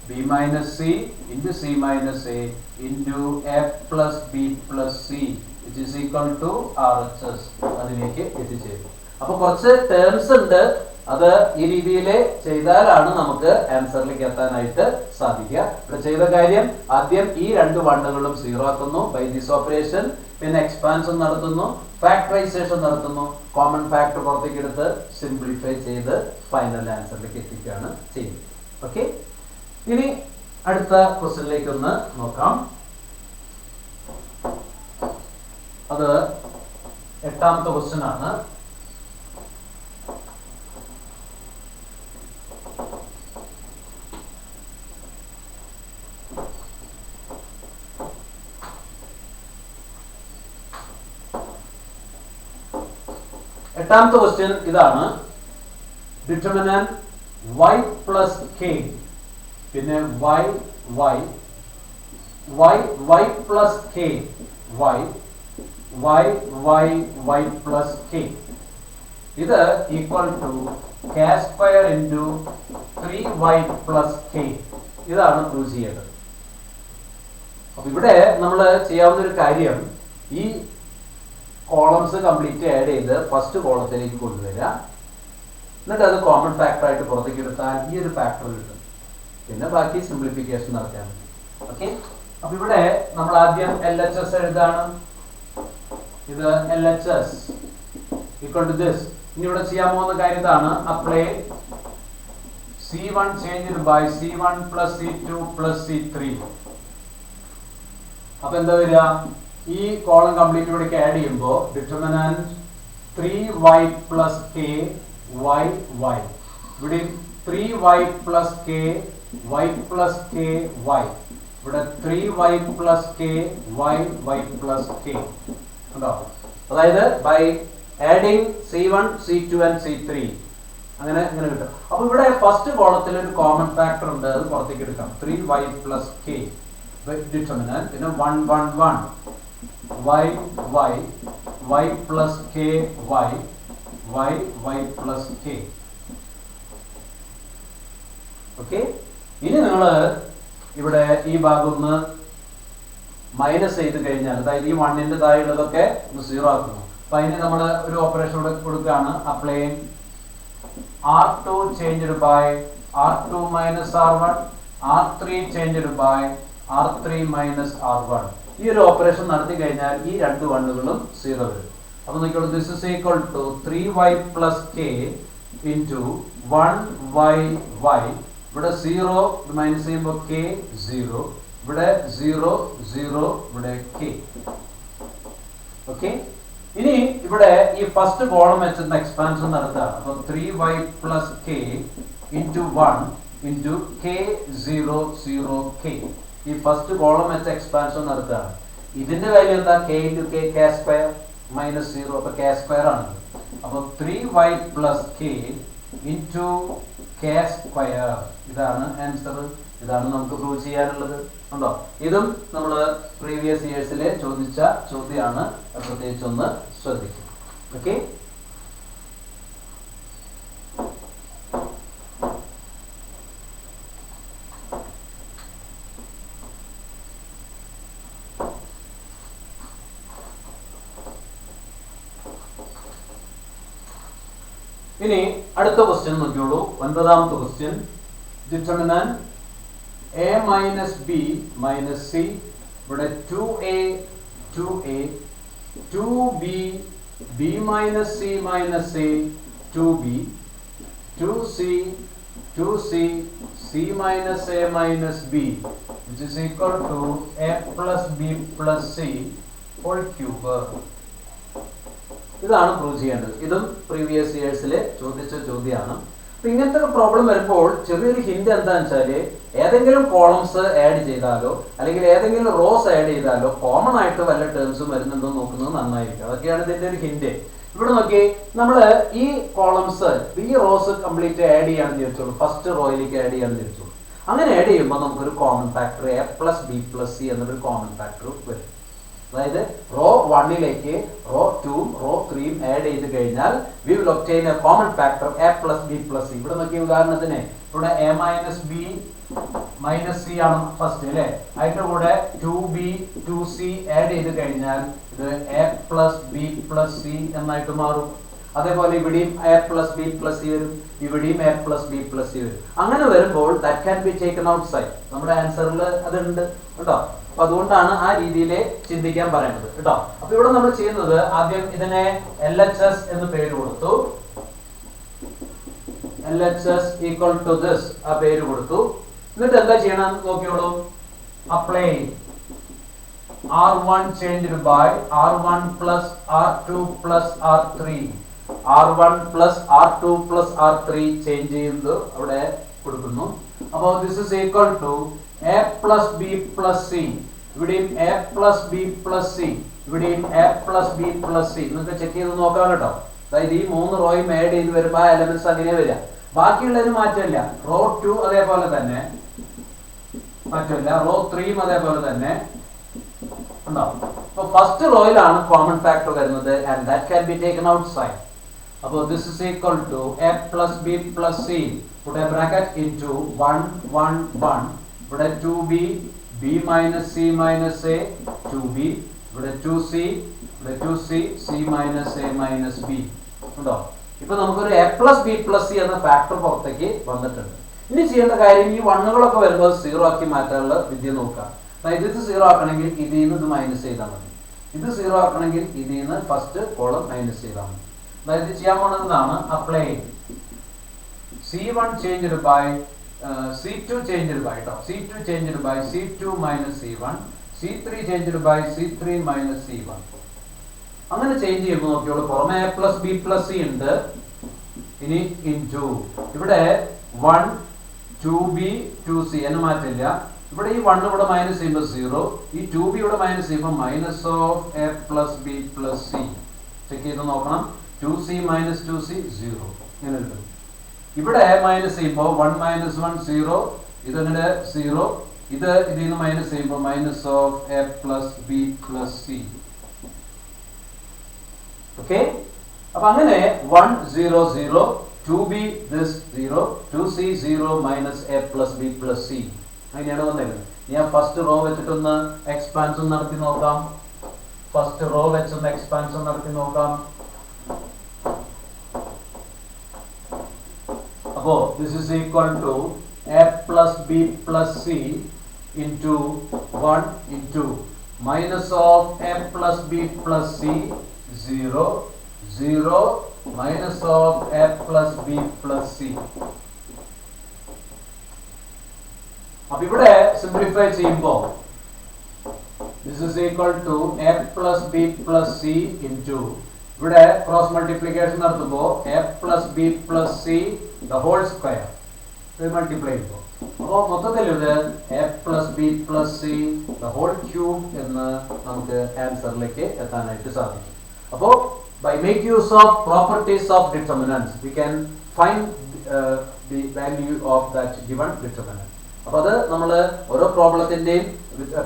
b minus c into c minus a into a plus b plus c which is equal to RHS. അതിലേക്ക് എത്തിച്ചേരും. അപ്പൊ കുറച്ച് ടേംസ് ഉണ്ട്, അത് ഈ രീതിയിൽ ചെയ്താലാണ് നമുക്ക് ആൻസറിലേക്ക് എത്താനായിട്ട് സാധിക്കുക. ഇവിടെ ചെയ്ത കാര്യം, ആദ്യം ഈ രണ്ട് വണ്ണുകളും സീറോ ആക്കുന്നു ബൈ ദിസ് ഓപ്പറേഷൻ, പിന്നെ എക്സ്പാൻഷൻ നടത്തുന്നു, ഫാക്ടറൈസേഷൻ നടത്തുന്നു, കോമൺ ഫാക്ടർ പുറത്തേക്ക് എടുത്ത് സിംപ്ലിഫൈ ചെയ്ത് ഫൈനൽ ആൻസറിലേക്ക് എത്തിക്കുകയാണ് ചെയ്യുന്നത്. ഓക്കെ, ഇനി അടുത്ത ക്വസ്റ്റ്യനിലേക്ക് ഒന്ന് നോക്കാം. അത് 8ാമത്തെ ക്വസ്റ്റ്യൻ ആണ്. എട്ടാമത്തെ ക്വസ്റ്റ്യൻ ഇതാണ്. ഡിറ്റർമിനന്റ് y plus k, പിന്നെ y plus k, y plus k. ഇത് equal to k square into 3y plus k. ഇതാണ് പ്രൂവ് ചെയ്യേണ്ടത്. അപ്പൊ ഇവിടെ നമ്മൾ ചെയ്യാവുന്ന ഒരു കാര്യം, ഈ കോളംസ് കംപ്ലീറ്റ് ആഡ് ചെയ്ത് ഫസ്റ്റ് കോളത്തിലേക്ക് കൊണ്ടുവരിക, എന്നിട്ട് അത് കോമൺ ഫാക്ടർ ആയിട്ട് പുറത്തേക്ക് എടുത്താൽ ഈ ഒരു ഫാക്ടർ കിട്ടും. പിന്നെ ബാക്കി സിംപ്ലിഫിക്കേഷൻ നടത്തിയാൽ മതി. ഓക്കെ, അപ്പൊ ഇവിടെ നമ്മൾ ആദ്യം LHS എഴുതാണ്. ഇത് LHS ഈക്വൽ ടു ദിസ്. ഇനി ഇവിടെ ചെയ്യാൻ പോകുന്ന കാര്യം ഇതാണ്, apply C1 change by C1 plus C2 plus C3. അപ്പൊ എന്താ വരിക, ഈ കോളം കംപ്ലീറ്റ് ഇവിടേക്ക് ആഡ് ചെയ്യുമ്പോൾ determinant 3y plus k y. ഇവിടെ 3y plus k y plus k y. ഇവിടെ 3y plus k y plus k. അതായത് by adding C1, C2 and C3 അങ്ങനെ ഇങ്ങനെ കിട്ടും. അപ്പൊ ഇവിടെ ഫസ്റ്റ് കോളത്തിൽ ഒരു കോമൺ ഫാക്ടർ ഉണ്ട്, അത് പുറത്തേക്ക് എടുക്കാം. 3y plus k ഡിറ്റർമിനന്റ്, പിന്നെ 1 1 1 y plus k y plus k. Okay, ഇനി നിങ്ങൾ ഇവിടെ ഈ ഭാഗം ഒന്ന് മൈനസ് ചെയ്ത് കഴിഞ്ഞാൽ, അതായത് ഈ 1ന്റെ താഴെയുള്ളതൊക്കെ ഒന്ന് 0 ആക്കുന്നു. അപ്പൊ അതിന് നമ്മൾ ഒരു ഓപ്പറേഷൻ ഇവിടെ കൊടുക്കുകയാണ്. Applying R2 changed by R2 minus R1, R3 changed by R3 minus R1. ഈ ഒരു ഓപ്പറേഷൻ നടത്തി കഴിഞ്ഞാൽ ഈ രണ്ട് വണ്ണുകളും 0 വരും. അപ്പൊ നോക്കിയോളൂ, this is equal to 3y plus k into 1y. ഇവിടെ 0 മൈനസ് ചെയ്യുമ്പോൾ k 0, ഇവിടെ 0 0, ഇവിടെ k. ഓക്കെ, ഇനി ഇവിടെ ഈ ഫസ്റ്റ് കോളം വെച്ചിട്ട് എക്സ്പാൻഷൻ നടത്തുകയാണ്. അപ്പൊ 3y plus k into 1 into k 0 0 k. ഈ ഫസ്റ്റ് കോളം വെച്ച് എക്സ്പാൻഷൻ നടത്തുകയാണ്. ഇതിന്റെ വാല്യൂ എന്താ? k into k, k square minus 0, അപ്പൊ k സ്ക്വയർ ആണ്. അപ്പൊ 3y plus k into k square, ഇതാണ് ആൻസർ. ഇതാണ് നമുക്ക് പ്രൂവ് ചെയ്യാനുള്ളത്. ഉണ്ടോ? ഇതും നമ്മൾ പ്രീവിയസ് ഇയേഴ്സിലെ ചോദിച്ച ചോദ്യമാണ്, പ്രത്യേകിച്ച് ഒന്ന് ശ്രദ്ധിക്കും. ഓക്കെ, ഇനി അടുത്ത ക്വസ്റ്റ്യൻ നോക്കിയോളൂ. 9ാമത്തെ question. Determinant a minus b minus c. ഇവിടെ 2a 2b b minus c minus a 2b 2c c minus a minus b, which is equal to a plus b plus c whole cube. ഇതാണ് prove ചെയ്യേണ്ടത്. ഇതും previous ഇയേഴ്സിലെ ചോദിച്ച ചോദ്യമാണ്. അപ്പൊ ഇങ്ങനത്തെ problem വരുമ്പോൾ ചെറിയൊരു ഹിന്റ് എന്താണെന്ന് വെച്ചാല്, ഏതെങ്കിലും കോളംസ് ആഡ് ചെയ്താലോ അല്ലെങ്കിൽ ഏതെങ്കിലും റോസ് ആഡ് ചെയ്താലോ കോമൺ ആയിട്ട് വല്ല ടേംസും വരുന്നുണ്ടോ നോക്കുന്നത് നന്നായിരിക്കും. അതൊക്കെയാണ് ഇതിന്റെ ഒരു ഹിന്റ്. ഇവിടെ നോക്കി, നമ്മള് ഈ കോളംസ് ഈ റോസ് കംപ്ലീറ്റ് ആഡ് ചെയ്യാന്ന് വിചാരിച്ചോളൂ. ഫസ്റ്റ് റോയിലേക്ക് ആഡ് ചെയ്യാന്ന് വിചാരിച്ചോളൂ. അങ്ങനെ ആഡ് ചെയ്യുമ്പോൾ നമുക്കൊരു common factor a plus b plus c എന്നൊരു കോമൺ ഫാക്ടർ വരും. അതായത് റോ 1ലേക്ക് റോ 2 റോ 3 ആഡ് ചെയ്ത് കഴിഞ്ഞാൽ we will obtain a common factor a plus b plus c. ഇവിടെ നോക്കിയ ഉദാഹരണത്തിന് ഇവിടെ a minus b minus c ആണ് ഫസ്റ്റ് അല്ലേ. അതിന്റെ കൂടെ 2b 2c ആഡ് ചെയ്ത് കഴിഞ്ഞാൽ ഇത് a plus b plus c എന്നായിട്ട് മാറും. അതേപോലെ ഇവിടെയും a plus b plus c വരും, ഇവിടെയും a plus b plus c വരും. അങ്ങനെ വരുമ്പോൾ that can be taken outside. നമ്മുടെ ആൻസറിൽ അതുണ്ട് കേട്ടോ. അപ്പൊ അതുകൊണ്ടാണ് ആ രീതിയിൽ ചിന്തിക്കാൻ പറയുന്നത് കേട്ടോ. അപ്പൊ ഇവിടെ നമ്മൾ ചെയ്യുന്നത്, ആദ്യം ഇതിനെ LHS എന്ന് പേര് കൊടുത്തു. LHS equal to this ആ പേര് കൊടുത്തു. എന്നിട്ട് എന്താ ചെയ്യണം നോക്കിയോളൂ. Apply R1 changed by R1 plus R2 plus R3. R1 plus R2 plus R3 change ചെയ്യുന്നത് അവിടെ കൊടുക്കുന്നു. അപ്പോൾ this is equal to a plus b plus c. ഇവിടെയും a plus b plus c, ഇവിടെയും a plus b plus c. നിങ്ങൾക്ക് check ചെയ്ത് നോക്കാം കേട്ടോ. അതായത് ഈ 3 റോയും ആഡ് ചെയ്ത് വരുമ്പോൾ ആ എലമെന്റ്സ് അങ്ങനെ വരിക. ബാക്കിയുള്ളതിന് മാറ്റമില്ല. റോ 2 അതേപോലെ തന്നെ മാറ്റമില്ല, റോ 3 അതേപോലെ തന്നെ ഉണ്ടാവും. അപ്പൊ ഫസ്റ്റ് റോയിലാണ് കോമൺ ഫാക്ടർ വരുന്നത്, and that can be taken outside. അപ്പോൾ this is equal to a plus b plus c, put a bracket into 1 1 1. ഇവിടെ 2b b minus c minus a 2b, ഇവിടെ 2c ഇവിടെ 2c c minus a minus b ഉണ്ടോ. ഇപ്പൊ നമുക്കൊരു a plus b plus c എന്ന factor പുറത്തേക്ക് വന്നിട്ടുണ്ട്. ഇനി ചെയ്യേണ്ട കാര്യം, ഈ വണ്ണുകളൊക്കെ വരുമ്പോൾ 0 ആക്കി മാറ്റാനുള്ള വിദ്യ നോക്കാം. അതായത് ഇത് 0 ആക്കണമെങ്കിൽ ഇതിൽ നിന്ന് ഇത് മൈനസ് ചെയ്താൽ മതി. ഇത് 0 ആക്കണമെങ്കിൽ ഇതിൽ നിന്ന് ഫസ്റ്റ് കോളം മൈനസ് ചെയ്താൽ മതി. അതായത് ചെയ്യാൻ പോകുന്നതാണ് apply C1 changed by C2 changed by C2 changed by C2 minus C1, C3 changed by C3 minus C1. അങ്ങനെ ചേഞ്ച് ചെയ്യുമ്പോൾ നോക്കിയോളൂ, പുറമെ a plus b plus c ഉണ്ട്. ഇനി into ഇവിടെ 1 2b 2c എന്ന് മാറ്റില്ല. ഇവിടെ ഈ 1 ഇവിടെ മൈനസ് ചെയ്യുമ്പോൾ 0, ഈ 2b ഇവിടെ മൈനസ് ചെയ്യുമ്പോൾ minus of a plus b plus c. Check ചെയ്ത് നോക്കണം. 2c minus 2c 0 ഇങ്ങനെ കിട്ടും. ഇവിടെ മൈനസ് ചെയ്യുമ്പോൾ 1 minus 1 0, ഇതങ്ങനെ 0, ഇത് ഇതിൽ നിന്ന് മൈനസ് ചെയ്യുമ്പോൾ minus of A plus B plus C. Okay, അപ്പൊ അങ്ങനെ 1 0 0, 2b this 0, 2c 0 minus a plus b plus c അങ്ങനെയാണ് വന്നേക്കുന്നത്. ഞാൻ ഫസ്റ്റ് റോ വെച്ചിട്ടൊന്ന് എക്സ്പാൻഷൻ നടത്തി നോക്കാം. ഫസ്റ്റ് റോ വെച്ചൊന്ന് എക്സ്പാൻഷൻ നടത്തി നോക്കാം. അപ്പോ this is equal to a plus b plus c into 1 into minus of a plus b plus c 0 0 minus of a plus b plus c. അപ്പൊ ഇവിടെ simplify ചെയ്യുമ്പോൾ this is equal to a plus b plus c into, ഇവിടെ cross multiplication നടത്തുമ്പോൾ a plus b plus c the whole square multiply ചെയ്യുമ്പോൾ അപ്പോൾ മൊത്തത്തിൽ ഇത് a plus b plus c the whole cube എന്ന് നമുക്ക് ആൻസറിലേക്ക് എത്താനായിട്ട് സാധിക്കും. അപ്പോൾ by make use of properties of determinants we can find the value of that given determinant. അപ്പോൾ അത് നമ്മൾ ഓരോ പ്രോബ്ലത്തിന്റെയും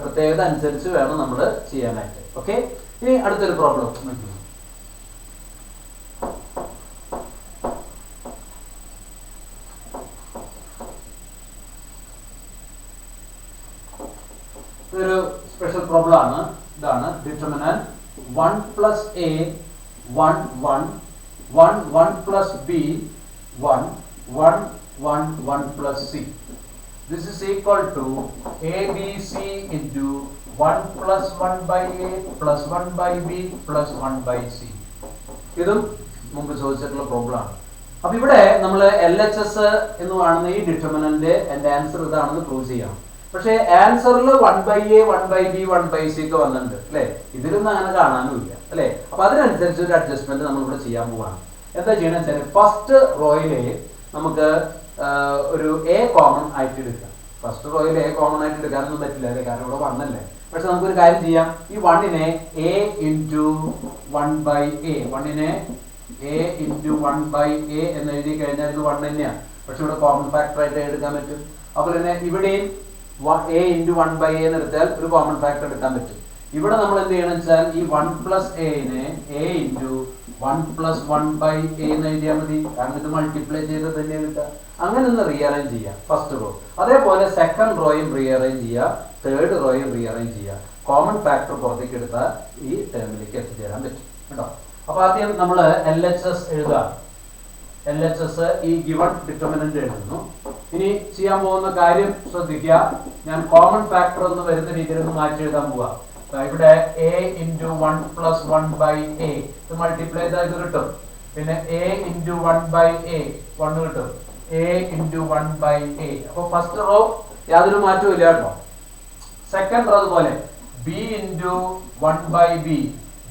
പ്രത്യേകത അനുസരിച്ച് വേണം നമ്മൾ ചെയ്യാനായിട്ട്. ഓക്കെ, ഇനി അടുത്തൊരു പ്രോബ്ലം നോക്കുക. ഇതൊരു സ്പെഷ്യൽ പ്രോബ്ലം ആണ്. ഇതാണ് determinant 1 plus a 1 1 1 1 plus b 1 1 1 1 plus c. This is equal to abc into 1 plus 1 by a plus 1 by b plus 1 by c. ഇതും മുമ്പ് ചോദിച്ചിട്ടുള്ള പ്രോബ്ലം ആണ്. അപ്പൊ ഇവിടെ നമ്മൾ LHS എന്ന് കാണുന്ന ഈ ഡിറ്റർമിനന്റ് എന്റെ ആൻസർ ഇതാണെന്ന് പ്രൂവ് ചെയ്യാം. പക്ഷെ ആൻസറിൽ 1 by a 1 by b 1 by c ഒക്കെ വന്നിട്ടുണ്ട് അല്ലെ. ഇതിലൊന്നും അങ്ങനെ കാണാനുമില്ല അല്ലെ. അപ്പൊ അതിനനുസരിച്ച് ഒരു അഡ്ജസ്റ്റ്മെന്റ് നമ്മൾ ഇവിടെ ചെയ്യാൻ പോവാണ്. എന്താ ചെയ്യണമെന്ന് വെച്ചാൽ ഫസ്റ്റ് റോയിലെ നമുക്ക് ഒരു എ കോമൺ ആയിട്ട് എടുക്കാം. ഫസ്റ്റ് റോയിൽ എ കോമൺ ആയിട്ട് എടുക്കാനൊന്നും പറ്റില്ല അല്ലേ, കാരണം ഇവിടെ 1 അല്ലേ. പക്ഷെ നമുക്കൊരു കാര്യം ചെയ്യാം, ഈ 1നെ a into 1 by a, 1നെ a into 1 by a എന്ന് എഴുതി കഴിഞ്ഞാൽ ഇത് 1 തന്നെയാണ്. പക്ഷെ ഇവിടെ കോമൺ ഫാക്ടർ ആയിട്ട് എടുക്കാൻ പറ്റും. അപ്പോൾ തന്നെ ഇവിടെയും a into 1 by a എന്ന് എടുത്താൽ ഒരു കോമൺ ഫാക്ടർ എടുക്കാൻ പറ്റും. ഇവിടെ നമ്മൾ എന്ത് ചെയ്യണം വെച്ചാൽ ഈ 1 plus a നെ a into 1 plus 1 by a എന്ന് എഴുതിയാൽ മതി. കാരണം ഇത് മൾട്ടിപ്ലൈ ചെയ്ത് തന്നെ കിട്ടുക. അങ്ങനെ ഒന്ന് റീഅറേഞ്ച് ചെയ്യാം ഫസ്റ്റ് റോ. അതേപോലെ സെക്കൻഡ് റോയും റീഅറേഞ്ച് ചെയ്യുക, തേർഡ് റോയും റീഅറേഞ്ച് ചെയ്യുക. കോമൺ ഫാക്ടർ പുറത്തേക്ക് എടുത്താൽ ഈ ടേമിലേക്ക് എത്തിച്ചേരാൻ പറ്റും കേട്ടോ. അപ്പൊ ആദ്യം നമ്മൾ LHS എഴുതുക. LHS ഈ ഗിവൺ ഡിറ്റർമിനന്റ് എഴുതുന്നു. ഇനി ചെയ്യാൻ പോകുന്ന കാര്യം ശ്രദ്ധിക്കുക, ഞാൻ കോമൺ ഫാക്ടർ ഒന്ന് വരുന്ന രീതിയിൽ ഒന്ന് മാറ്റി എഴുതാൻ പോവാ. ഇവിടെ a into 1 plus 1 by a ഇത് മൾട്ടിപ്ലൈ ചെയ്താൽ ഇത് കിട്ടും. പിന്നെ a into 1 by a 1 കിട്ടും. a into 1 by a. അപ്പൊ ഫസ്റ്റ് റോ യാതൊരു മാറ്റവും ഇല്ല കേട്ടോ. സെക്കൻഡ് റോ അതുപോലെ b into 1 by b,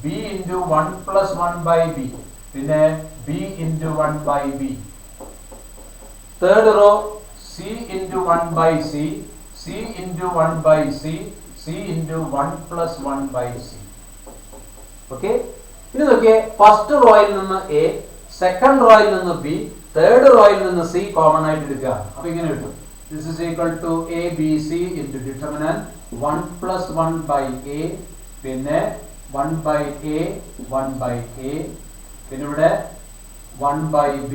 b into 1 plus 1 by b, പിന്നെ b into 1 by b. Third row c into 1 by c, c into 1 by c, c into 1 plus 1 by c. Okay, ഇനി നോക്കിയേ, first റോയിൽ നിന്ന് a, second റോയിൽ നിന്ന് b, third റോയിൽ നിന്ന് c common ആയിട്ട് എടുക്കുക. അപ്പൊ ഇങ്ങനെ കിട്ടും, this is equal to abc into determinant 1 plus 1 by a, പിന്നെ 1 by a 1 by a, പിന്നെ ഇവിടെ 1 by b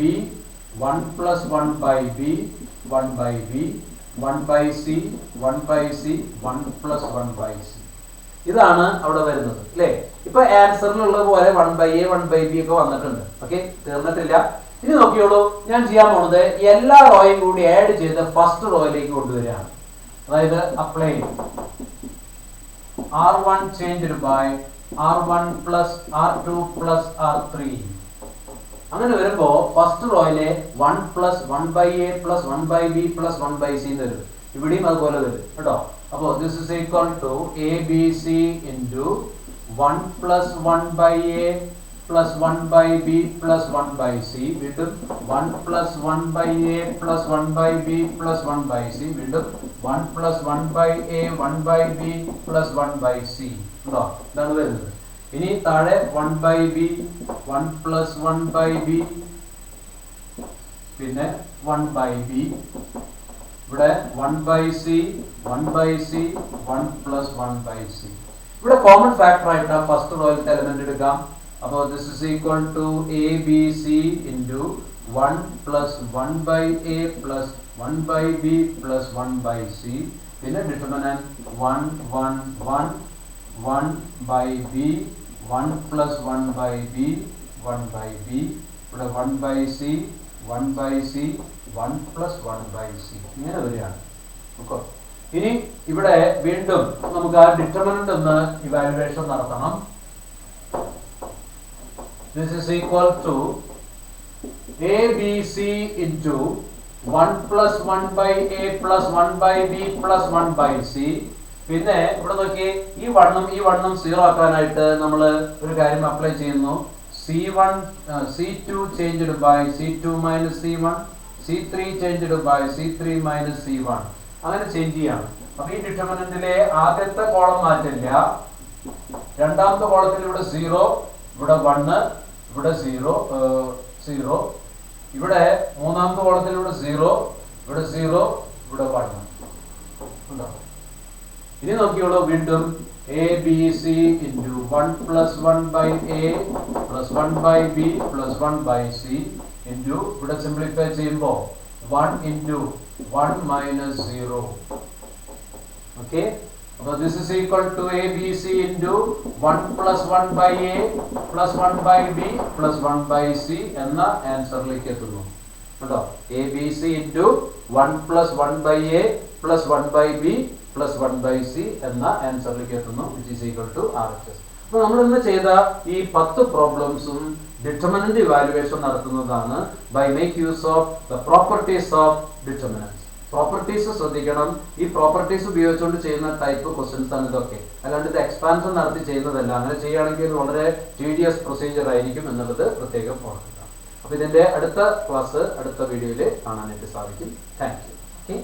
1 plus 1 by b 1 by b, 1 by c 1 by c 1 plus 1 by c. ഇതാണ് അവിടെ വരുന്നത് അല്ലേ. ഇപ്പൊ ആൻസറിലുള്ള പോലെ 1 by a 1 by b ഒക്കെ വന്നിട്ടുണ്ട്. ഓക്കെ, തീർന്നിട്ടില്ല. ഇനി നോക്കിയോളൂ, ഞാൻ ചെയ്യാൻ പോകുന്നത് എല്ലാ റോയും കൂടി ആഡ് ചെയ്ത് ഫസ്റ്റ് റോയിലേക്ക് കൊണ്ടുവരികയാണ്. അതായത് apply r1 changed by r1 plus r2 plus r3. അങ്ങനെ വരുമ്പോ first റോയിലെ 1 plus 1 by a plus 1 by b plus 1 by c എന്ന് വരും. ഇവിടെയും അതുപോലെ വരും കേട്ടോ. അപ്പോൾ this is equal to abc into 1 plus 1 by a plus 1 by b plus 1 by c, വീണ്ടും 1 plus 1 by a plus 1 by b plus 1 by c, വീണ്ടും 1 plus 1 by a 1 by b plus 1 by c. ഉണ്ടോ? ഇതാണ് വരുന്നത്. ഇനി താഴെ 1/b 1 + 1/b പിന്നെ 1/b ഇവിടെ 1/c 1/c 1 + 1/c. ഇവിടെ കോമൺ ഫാക്ടർ ആയിട്ട് ഫസ്റ്റ് റോയിലത്തെ എലിമെന്റ് എടുക്കാം. അപ്പോൾ this is equal to abc into 1 + 1/a + 1/b + 1/c. പിന്നെ ഡിറ്റർമിനന്റ് 1 1 1 1/b 1 + 1/b 1/b. ഇവിടെ 1/c 1/c 1 + 1/c ഇങ്ങനെ വരികയാണ്. ഓക്കെ, ഇനി ഇവിടെ വീണ്ടും നമുക്ക് ആ ഡിറ്റർമിനന്റ് ഒന്ന് ഇവാലുവേഷൻ നടത്തണം. This is equal to abc into 1 + 1/a + 1/b + 1/c. പിന്നെ ഇവിടെ നോക്കി ഈ വണ്ണം 0 ആക്കാനായിട്ട് നമ്മൾ ഒരു കാര്യം അപ്ലൈ ചെയ്യുന്നു. c1 c2 changed by c2 - c1 c3 changed by c3 - c1 അങ്ങനെ ചേഞ്ച് ചെയ്യാണ്. അപ്പൊ ഈ ഡിറ്റർമിനന്റിലെ ആദ്യത്തെ കോളം മാറ്റില്ല, രണ്ടാമത്തെ കോളത്തിൽ ഇവിടെ 0 ഇവിടെ 1 ഇവിടെ 0 0 ഇവിടെ മൂന്നാമത്തെ കോളത്തിൽ ഇവിടെ 0 ഇവിടെ 0 ഇവിടെ 1 ഉണ്ടോ. ഇനി നോക്കിയോളൂ വീണ്ടും abc into 1 + 1/a + 1/b + 1/c into ഇവിടെ സിംപ്ലിഫൈ ചെയ്യുമ്പോൾ 1 into 1 - 0. ഓക്കെ, അപ്പോൾ this is equal to abc into 1 + 1/a + 1/b + 1/c എന്ന ആൻസറിലേക്ക് എത്തുന്നു കേട്ടോ. abc into 1 + 1/a + 1/b + 1/c എന്ന ആൻസറിലേക്ക് എത്തുന്നു, which is equal to RHS. അപ്പോൾ നമ്മൾ ഇന്ന് ചെയ്ത ഈ 10 പ്രോബ്ലംസും ഡിറ്റർമിനന്റ് ഇവാലുവേഷൻ നടത്തുന്നതാണ് by make use of the properties of determinants. Properties ശ്രദ്ധിക്കണം. ഈ പ്രോപ്പർട്ടീസ് ഉപയോഗിച്ചുകൊണ്ട് ചെയ്യുന്ന ടൈപ്പ് ക്വസ്റ്റ്യൻസ് ആണ് ഇതൊക്കെ, അല്ലാണ്ട് ഇത് എക്സ്പാൻഷൻ നടത്തി ചെയ്യുന്നതല്ല. അങ്ങനെ ചെയ്യുകയാണെങ്കിൽ വളരെ tedious പ്രൊസീജിയർ ആയിരിക്കും എന്നുള്ളത് പ്രത്യേകം ഓർക്കുക. അപ്പോൾ ഇതിന്റെ അടുത്ത ക്ലാസ് അടുത്ത വീഡിയോയിൽ കാണാനായിട്ട് സാധിക്കും. Thank you. ഓക്കെ.